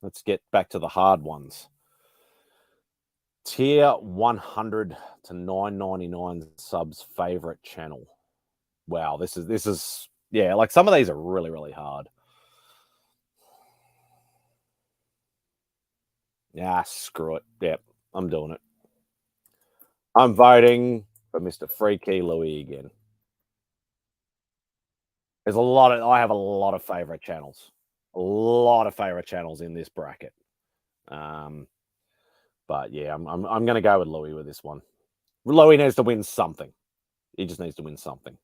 Speaker 1: let's get back to the hard ones. Tier 100 to 999 subs favorite channel. Wow, this is like some of these are really, really hard. Yeah, screw it. Yep, I'm doing it. I'm voting for Mr. Freaky Louis again. There's I have a lot of favorite channels. A lot of favorite channels in this bracket. But yeah, I'm going to go with Louis with this one. Louis needs to win something. He just needs to win something.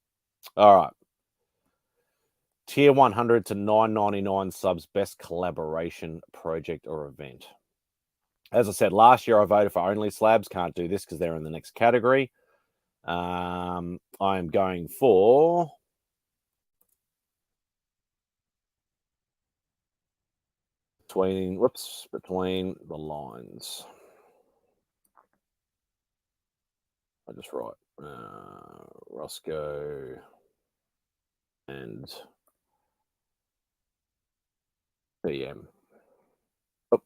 Speaker 1: All right. Tier 100 to 999 subs, best collaboration project or event. As I said, last year I voted for Only Slabs. Can't do this because they're in the next category. I'm going for between the lines. I just write Roscoe and PM. Oh,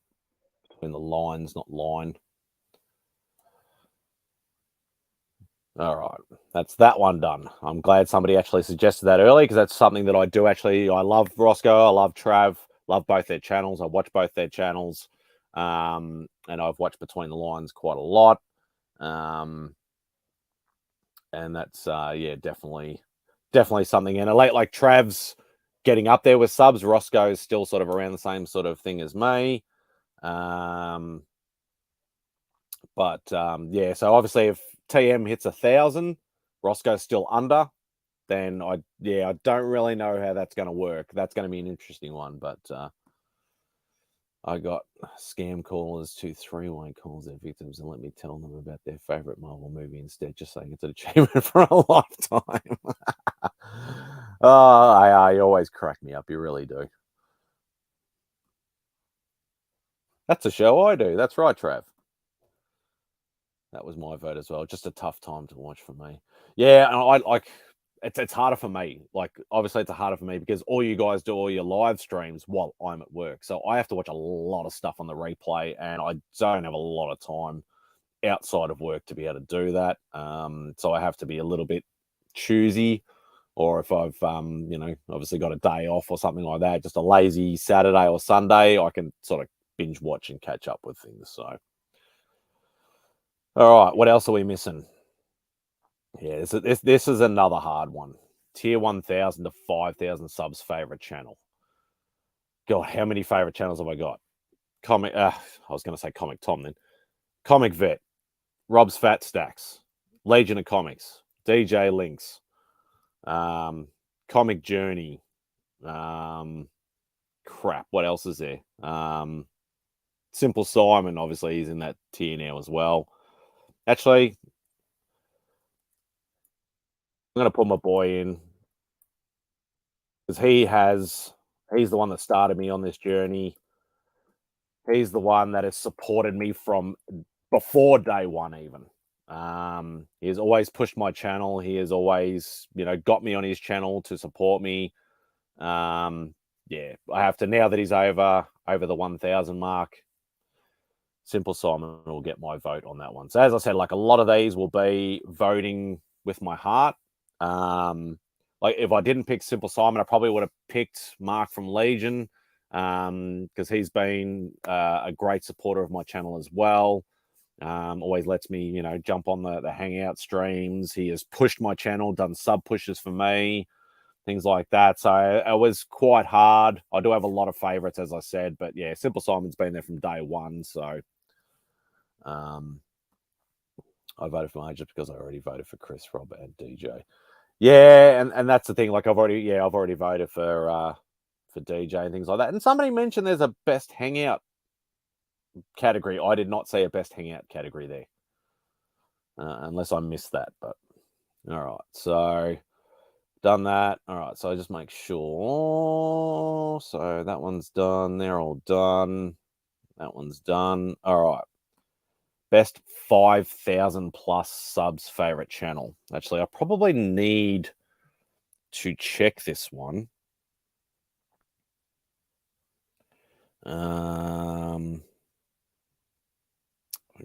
Speaker 1: between the lines, not line. All right, that's that one done. I'm glad somebody actually suggested that early, because that's something that I do actually. I love Roscoe. I love Trav. Love both their channels. I watch both their channels, and I've watched Between the Lines quite a lot. And that's yeah, definitely something. And like Trav's getting up there with subs. Roscoe's still sort of around the same sort of thing as me. But yeah, so obviously if TM hits 1,000, Roscoe's still under, then I don't really know how that's going to work. That's going to be an interesting one. But I got scam callers, 2 3-way calls their victims and let me tell them about their favorite Marvel movie instead, just saying it's an achievement for a lifetime. Oh, you always crack me up. You really do. That's a show I do. That's right, Trav. That was my vote as well. Just a tough time to watch for me. Yeah, and I like it's harder for me. Like obviously it's harder for me because all you guys do all your live streams while I'm at work. So I have to watch a lot of stuff on the replay, and I don't have a lot of time outside of work to be able to do that. So I have to be a little bit choosy. Or if I've you know, obviously got a day off or something like that, just a lazy Saturday or Sunday, I can sort of binge watch and catch up with things. So all right, what else are we missing? Yeah, this is another hard one. Tier 1,000 to 5,000 subs favorite channel. God, how many favorite channels have I got? I was going to say Comic Tom then. Comic Vet, Rob's Fat Stacks, Legion of Comics, DJ Links, Comic Journey. Crap, what else is there? SimpleSimon, obviously, he's in that tier now as well. Actually, I'm going to put my boy in because he's the one that started me on this journey. He's the one that has supported me from before day one, even. He has always pushed my channel. He has always, you know, got me on his channel to support me. Yeah, I have to, now that he's over the 1,000 mark, SimpleSimon will get my vote on that one. So as I said, like a lot of these will be voting with my heart. Like if I didn't pick SimpleSimon, I probably would have picked Mark from Legion, because he's been a great supporter of my channel as well. Always lets me, you know, jump on the hangout streams. He has pushed my channel, done sub pushes for me, things like that. So it was quite hard. I do have a lot of favorites, as I said, but yeah, SimpleSimon's been there from day one. So I voted for Maj just because I already voted for Chris, Rob, and DJ. Yeah, and that's the thing. Like I've already voted for DJ and things like that. And somebody mentioned there's a best hangout category. I did not see a best hangout category there, unless I missed that. But all right, so done that. All right, so I just make sure. So that one's done. They're all done. That one's done. All right. Best 5,000 plus subs favorite channel. Actually, I probably need to check this one. I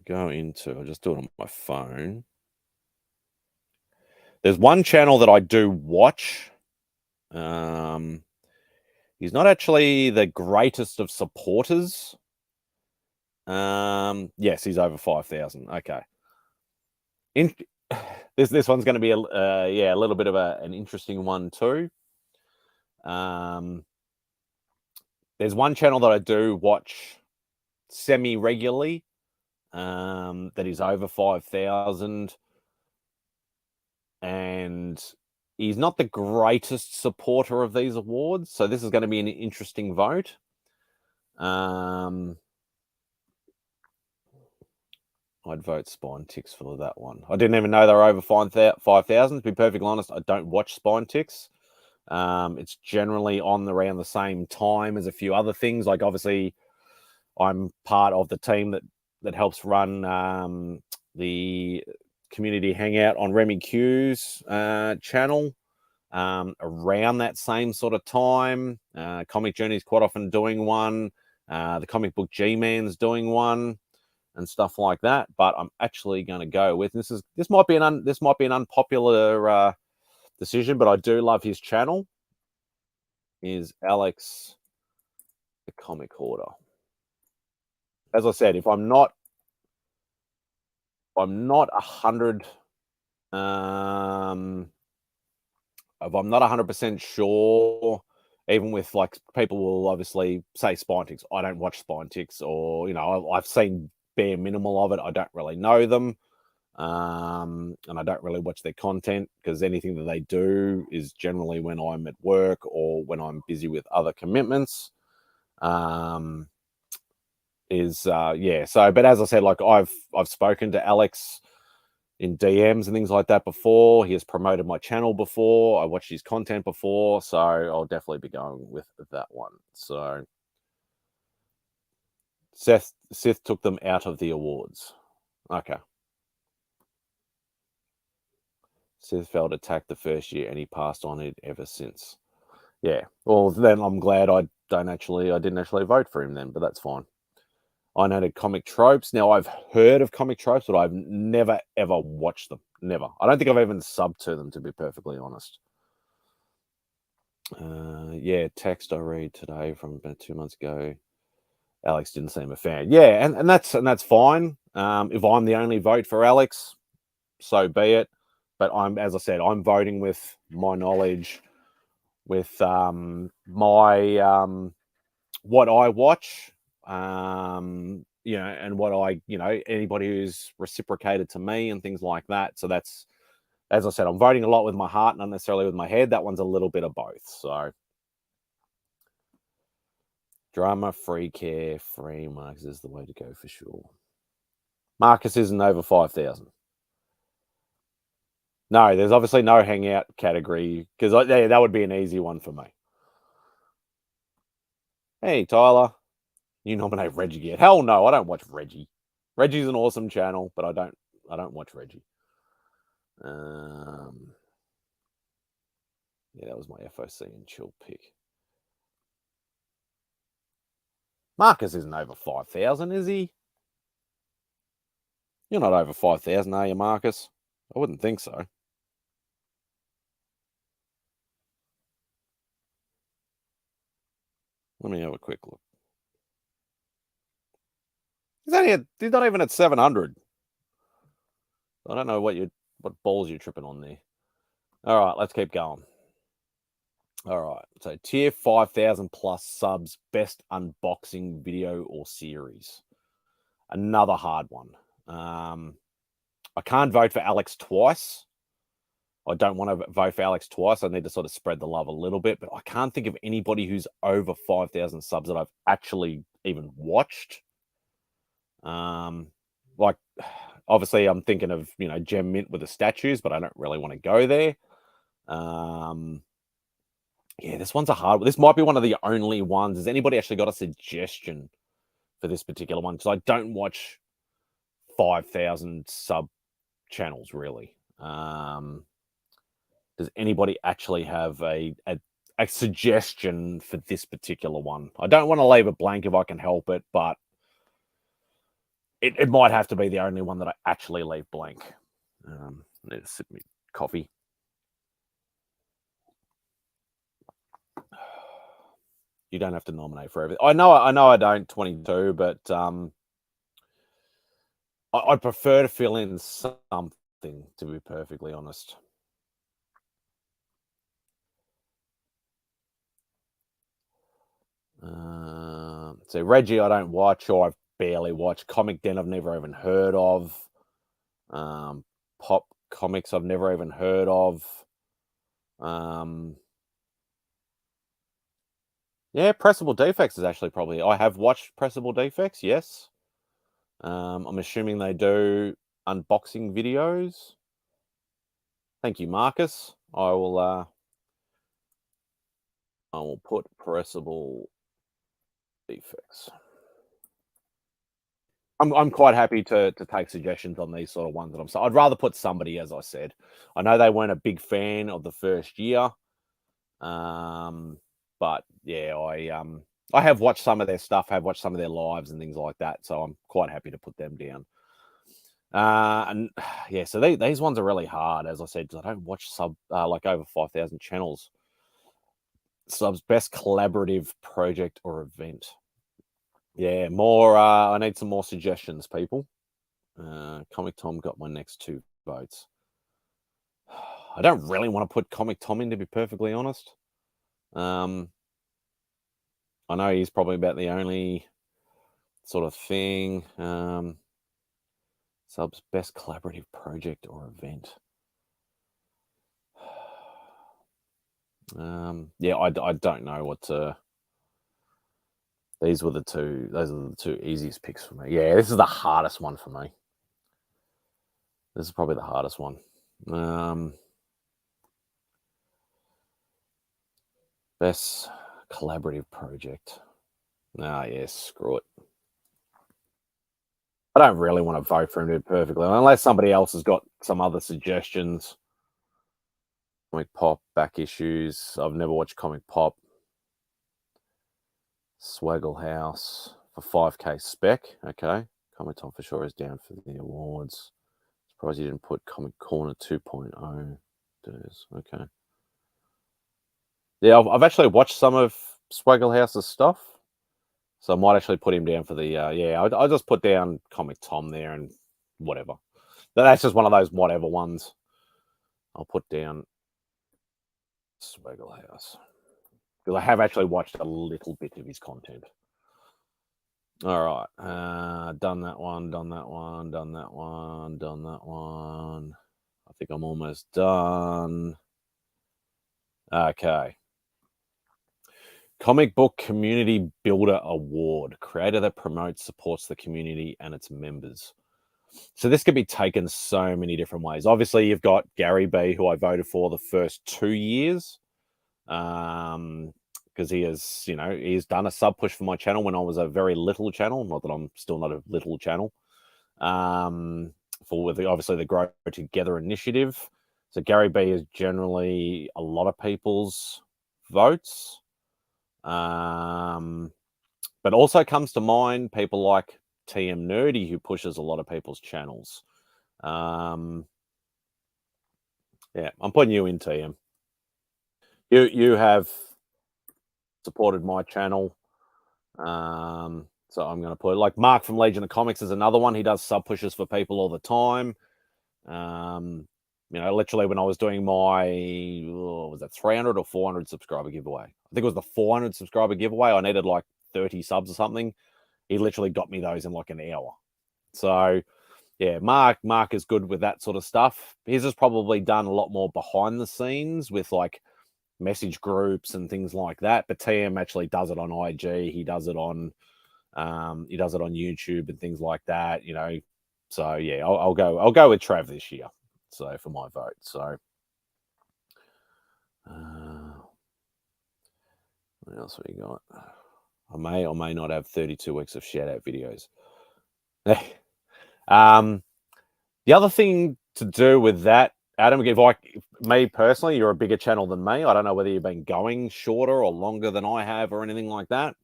Speaker 1: go into, I'll just do it on my phone. There's one channel that I do watch. He's not actually the greatest of supporters. Yes, he's over 5,000. Okay. This one's going to be a little bit of an interesting one too. There's one channel that I do watch semi-regularly, that is over 5,000, and he's not the greatest supporter of these awards, so this is going to be an interesting vote. I'd vote Spine Ticks for that one. I didn't even know they were over 5,000. To be perfectly honest, I don't watch Spine Ticks. It's generally on around the same time as a few other things. Like obviously, I'm part of the team that helps run the community hangout on Remy Q's channel around that same sort of time. Comic Journey's quite often doing one. The Comic Book G-Man's doing one and stuff like that. But I'm actually going to go with this might be an unpopular decision, but I do love his channel. Is Alex the Comic Hoarder? As I said, if I'm not 100, if I'm not 100% sure, even with like people will obviously say Spinetics. I don't watch Spinetics, or I've seen bare minimal of it. I don't really know them, and I don't really watch their content because anything that they do is generally when I'm at work or when I'm busy with other commitments. So, but as I said, like I've spoken to Alex in DMs and things like that before. He has promoted my channel before. I watched his content before, so I'll definitely be going with that one. So Sith took them out of the awards. Okay. Sith felt attacked the first year and he passed on it ever since. Yeah. Well, then I'm glad I didn't actually vote for him then, but that's fine. I know Comic Tropes. Now, I've heard of Comic Tropes, but I've never, ever watched them. Never. I don't think I've even subbed to them, to be perfectly honest. Text I read today from about 2 months ago. Alex didn't seem a fan. Yeah, and that's fine. If I'm the only vote for Alex, so be it. But as I said, I'm voting with my knowledge, with my what I watch, and what I, anybody who's reciprocated to me and things like that. So that's, as I said, I'm voting a lot with my heart, not necessarily with my head. That one's a little bit of both. So drama, free care, free Marcus is the way to go for sure. Marcus isn't over 5,000. No, there's obviously no hangout category because that would be an easy one for me. Hey, Tyler, you nominate Reggie yet? Hell no, I don't watch Reggie. Reggie's an awesome channel, but I don't watch Reggie. Yeah, that was my FOC and chill pick. Marcus isn't over 5,000, is he? You're not over 5,000, are you, Marcus? I wouldn't think so. Let me have a quick look. He's not even at 700. I don't know what balls you're tripping on there. All right, let's keep going. All right, so tier 5,000 plus subs, best unboxing video or series. Another hard one. I can't vote for Alex twice. I don't want to vote for Alex twice. I need to sort of spread the love a little bit, but I can't think of anybody who's over 5,000 subs that I've actually even watched. Like, obviously, I'm thinking of, Gem Mint with the statues, but I don't really want to go there. Yeah, this one's a hard one. This might be one of the only ones. Has anybody actually got a suggestion for this particular one? Because I don't watch 5,000 sub channels, really. Does anybody actually have a suggestion for this particular one? I don't want to leave it blank if I can help it, but it might have to be the only one that I actually leave blank. I need to sip me coffee. You don't have to nominate for everything. I know I don't 22, but I'd prefer to fill in something, to be perfectly honest. So Reggie, I don't watch, or I've barely watched. Comic Den, I've never even heard of. Pop Comics, I've never even heard of. Yeah, Pressable Defects is actually probably. I have watched Pressable Defects, yes. I'm assuming they do unboxing videos. Thank you, Marcus. I will put Pressable Defects. I'm quite happy to take suggestions on these sort of ones that I'm. So I'd rather put somebody, as I said. I know they weren't a big fan of the first year, but yeah, I have watched some of their stuff, have watched some of their lives and things like that. So I'm quite happy to put them down. And yeah, so these ones are really hard, as I said, 'cause I don't watch like over 5,000 channels. Subs best collaborative project or event. Yeah, more. I need some more suggestions, people. Comic Tom got my next 2 votes. I don't really want to put Comic Tom in, to be perfectly honest. I know he's probably about the only sort of thing. Subs best collaborative project or event. Yeah, I don't know what to. Those are the 2 easiest picks for me. Yeah, this is the hardest one for me. This is probably the hardest one. Best collaborative project. Yes, screw it. I don't really want to vote for him, to be perfectly, unless somebody else has got some other suggestions. Comic Pop, back issues. I've never watched Comic Pop. Swaggle House for 5K spec. Okay. Comic Tom for sure is down for the awards. Surprised you didn't put Comic Corner 2.0. Okay. Yeah, I've actually watched some of Swaggle House's stuff. So I might actually put him down for the, yeah, I'll just put down Comic Tom there and whatever. That's just one of those whatever ones. I'll put down Swaggle House. Because I have actually watched a little bit of his content. All right. Done that one, done that one, done that one, done that one. I think I'm almost done. Okay. Comic Book Community Builder Award. Creator that promotes, supports the community and its members. So this could be taken so many different ways. Obviously, you've got Gary B, who I voted for the first 2 years. Because he has, he's done a sub push for my channel when I was a very little channel. Not that I'm still not a little channel. For obviously the Grow Together initiative. So Gary B is generally a lot of people's votes. But also comes to mind people like TM Nerdy, who pushes a lot of people's channels. Yeah, I'm putting you in, TM. You have supported my channel. So I'm going to put like Mark from Legion of Comics is another one. He does sub pushes for people all the time. Literally when I was doing my, was that 300 or 400 subscriber giveaway? I think it was the 400 subscriber giveaway. I needed like 30 subs or something. He literally got me those in like an hour. So yeah, Mark is good with that sort of stuff. His has probably done a lot more behind the scenes with like message groups and things like that. But TM actually does it on IG. He does it on YouTube and things like that. So yeah, I'll go with Trav this year. So for my vote. So what else we got? I may or may not have 32 weeks of shout out videos. The other thing to do with that, Adam, if me personally, you're a bigger channel than me. I don't know whether you've been going shorter or longer than I have or anything like that.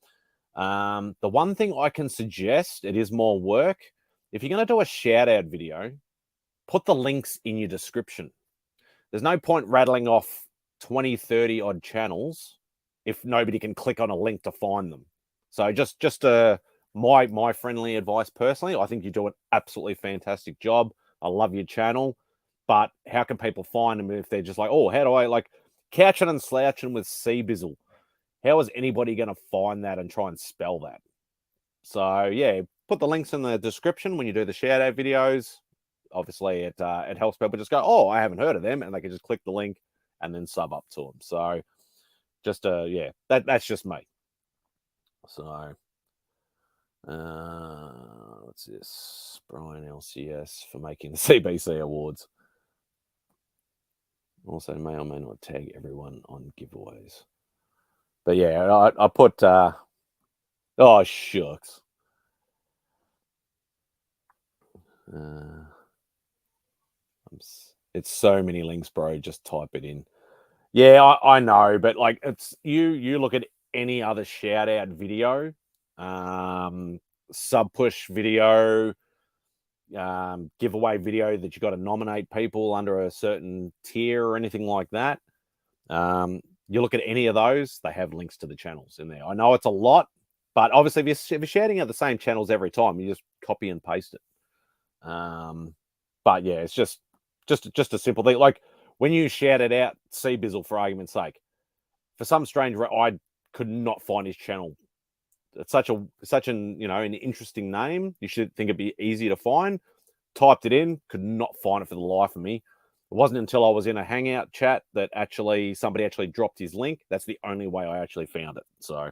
Speaker 1: The one thing I can suggest, it is more work. If you're going to do a shout out video, put the links in your description. There's no point rattling off 20, 30 odd channels if nobody can click on a link to find them. So just my friendly advice personally, I think you do an absolutely fantastic job. I love your channel, but how can people find them if they're just like, oh, how do I like couching and slouching with Cbizzle? How is anybody going to find that and try and spell that? So yeah, put the links in the description when you do the shout out videos. Obviously, it helps people just go, oh, I haven't heard of them, and they can just click the link and then sub up to them. So just yeah, that's just me. So what's this? Brian LCS for making the CBC Awards. Also may or may not tag everyone on giveaways. But yeah, I put oh shucks. It's so many links, bro. Just type it in. Yeah, I know, but like it's you look at any other shout out video, sub push video, giveaway video that you got to nominate people under a certain tier or anything like that. You look at any of those, they have links to the channels in there. I know it's a lot, but obviously if you're shouting out the same channels every time, you just copy and paste it. But yeah, it's just a simple thing. Like when you shouted out Cbizzle for argument's sake, for some strange reason, I could not find his channel. It's such an an interesting name. You should think it'd be easy to find. Typed it in, could not find it for the life of me. It wasn't until I was in a Hangout chat that somebody actually dropped his link. That's the only way I actually found it. So.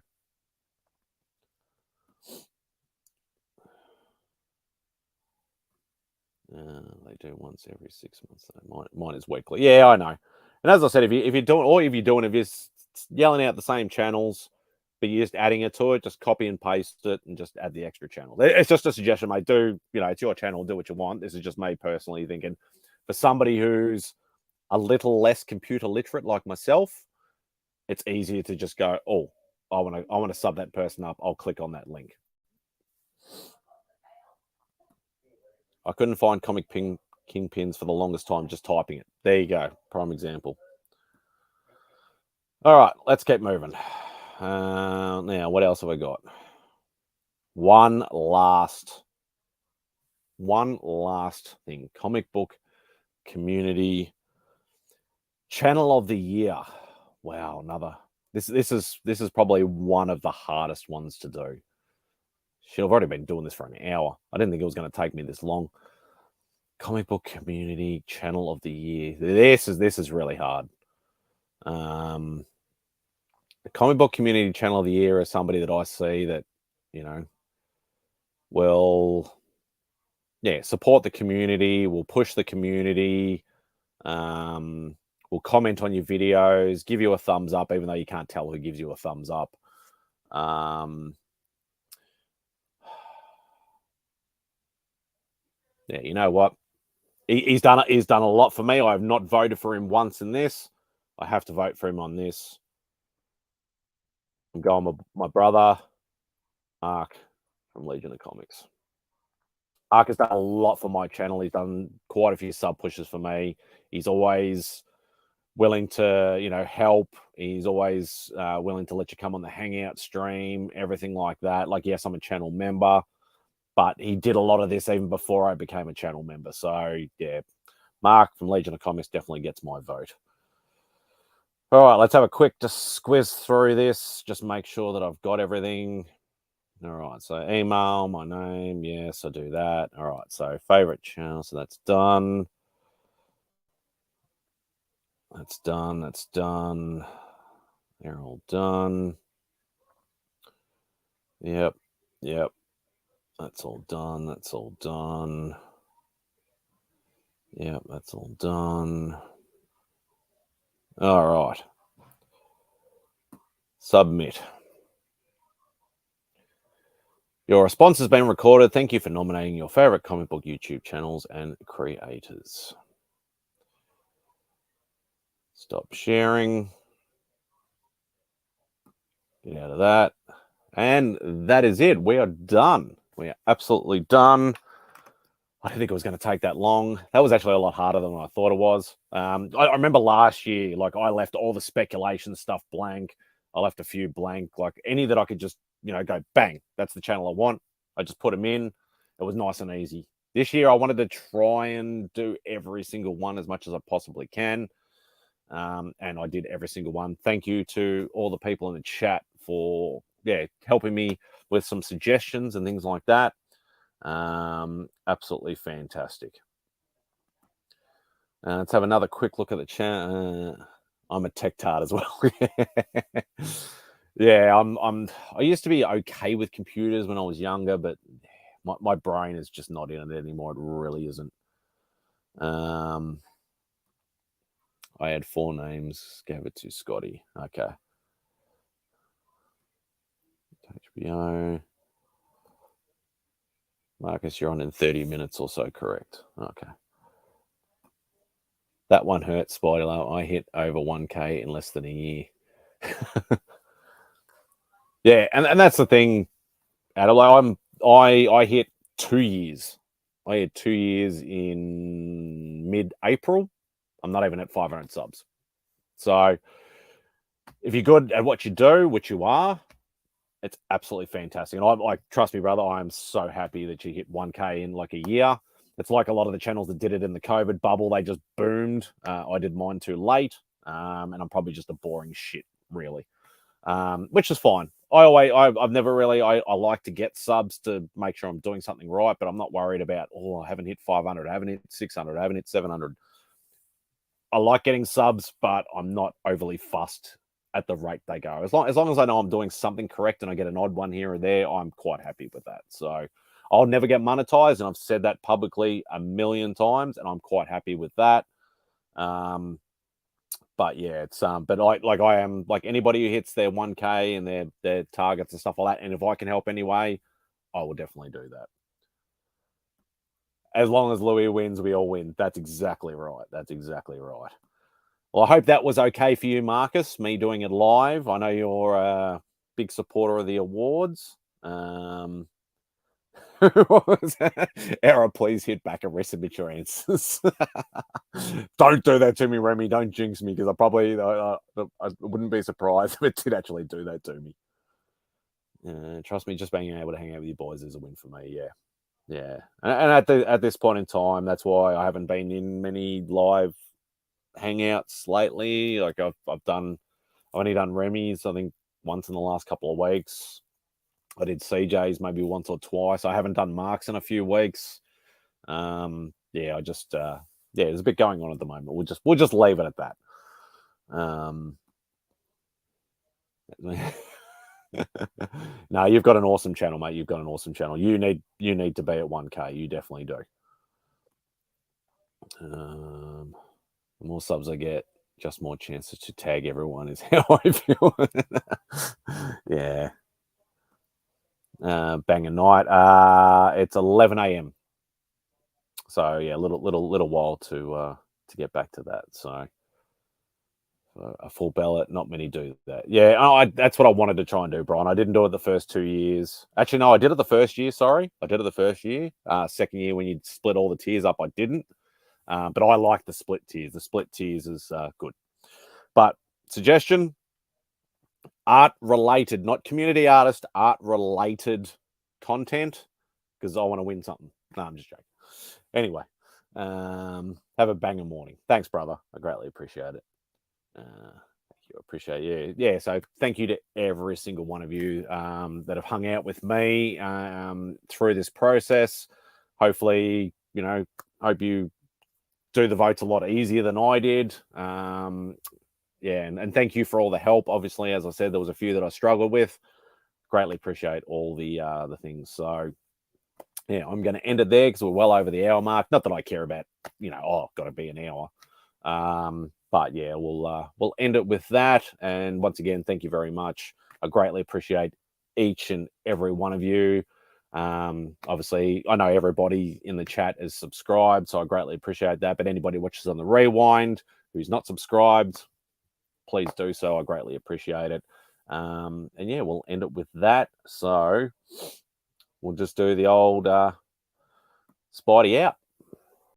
Speaker 1: They do once every 6 months. So mine is weekly. Yeah, I know. And as I said, if you're just yelling out the same channels, but you're just adding it to it, just copy and paste it and just add the extra channel. It's just a suggestion, mate. It's your channel. Do what you want. This is just me personally thinking for somebody who's a little less computer literate like myself, it's easier to just go, oh, I want to sub that person up. I'll click on that link. I couldn't find Comic Kingpins for the longest time just typing it. There you go. Prime example. All right, let's keep moving. Now, what else have I got? One last thing. Comic book community channel of the year. Wow, another. This is probably one of the hardest ones to do. Shit, I've already been doing this for an hour. I didn't think it was going to take me this long. Comic book community channel of the year. This is really hard. The comic book community channel of the year is somebody that I see that, will, support the community, will push the community, will comment on your videos, give you a thumbs up, even though you can't tell who gives you a thumbs up. Yeah, you know what? He's done a lot for me. I have not voted for him once in this. I have to vote for him on this. I'm going with my brother, Mark from Legion of Comics. Mark has done a lot for my channel. He's done quite a few sub pushes for me. He's always willing to, help. He's always willing to let you come on the Hangout stream, everything like that. Like, yes, I'm a channel member, but he did a lot of this even before I became a channel member. So, yeah, Mark from Legion of Comics definitely gets my vote. All right, let's have a quick just squiz through this. Just make sure that I've got everything. All right, so email, my name. Yes, I do that. All right, so favorite channel. So that's done. That's done. That's done. They're all done. Yep. That's all done. That's all done. Yep, that's all done. All right. Submit. Your response has been recorded. Thank you for nominating your favorite comic book YouTube channels and creators. Stop sharing. Get out of that. And that is it. We are done. We are absolutely done. I didn't think it was going to take that long. That was actually a lot harder than I thought it was. I remember last year, like I left all the speculation stuff blank. I left a few blank, like any that I could just, go bang. That's the channel I want. I just put them in. It was nice and easy. This year, I wanted to try and do every single one as much as I possibly can. And I did every single one. Thank you to all the people in the chat for, helping me with some suggestions and things like that. Absolutely fantastic. Let's have another quick look at the chat. I'm a tech tart as well. Yeah, I used to be okay with computers when I was younger, but my brain is just not in it anymore. It really isn't. I had 4 names, gave it to Scotty. Okay. HBO. Marcus, you're on in 30 minutes or so, correct? Okay. That one hurts, Spider. I hit over 1K in less than a year. Yeah, and that's the thing, Adam. I hit 2 years. I had 2 years in mid-April. I'm not even at 500 subs. So if you're good at what you do, which you are, it's absolutely fantastic. And I'm like, trust me, brother, I am so happy that you hit 1K in like a year. It's like a lot of the channels that did it in the COVID bubble, they just boomed. I did mine too late, and I'm probably just a boring shit, really, which is fine. I've never really, I like to get subs to make sure I'm doing something right, but I'm not worried about, I haven't hit 500, I haven't hit 600, I haven't hit 700. I like getting subs, but I'm not overly fussed at the rate they go. As long as I know I'm doing something correct and I get an odd one here or there, I'm quite happy with that. So I'll never get monetized, and I've said that publicly a million times, and I'm quite happy with that. But yeah, it's but I am like anybody who hits their 1K and their targets and stuff like that, and if I can help anyway, I will definitely do that. As long as Louis wins, we all win. That's exactly right. That's exactly right. Well, I hope that was okay for you, Marcus, me doing it live. I know you're a big supporter of the awards. Error, please hit back and resubmit your answers. Don't do that to me, Remy. Don't jinx me, because I wouldn't be surprised if it did actually do that to me. Trust me, just being able to hang out with you boys is a win for me. Yeah. And at this point in time, that's why I haven't been in many live hangouts lately. Like I've only done Remy's, I think, once in the last couple of weeks. I did CJ's maybe once or twice. I haven't done Mark's in a few weeks. Yeah, I just there's a bit going on at the moment. We'll just leave it at that. No, you've got an awesome channel, mate. You've got an awesome channel. You need to be at 1K. You definitely do. The more subs I get, just more chances to tag everyone is how I feel. Yeah. Bang a night. It's 11 a.m. So yeah, little while to get back to that. So a full ballot, not many do that. Yeah, that's what I wanted to try and do, Brian. I didn't do it the first 2 years. Actually, no, I did it the first year. Sorry, I did it the first year. Second year, when you split all the tiers up, I didn't. But I like the split tiers. The split tiers is good. But suggestion: art related, not community artist, art related content, because I want to win something. No, I'm just joking. Anyway, have a banger morning. Thanks, brother. I greatly appreciate it. Thank you. I appreciate you. Yeah, so thank you to every single one of you that have hung out with me through this process. Hopefully, hope you do the votes a lot easier than I did. Yeah, and thank you for all the help. Obviously, as I said, there was a few that I struggled with. Greatly appreciate all the things. So yeah, I'm going to end it there because we're well over the hour mark. Not that I care about, got to be an hour. But yeah, we'll end it with that. And once again, thank you very much. I greatly appreciate each and every one of you. Obviously, I know everybody in the chat is subscribed, so I greatly appreciate that. But anybody watches on the rewind who's not subscribed, please do so. I greatly appreciate it. And yeah, we'll end it with that. So we'll just do the old Spidey out.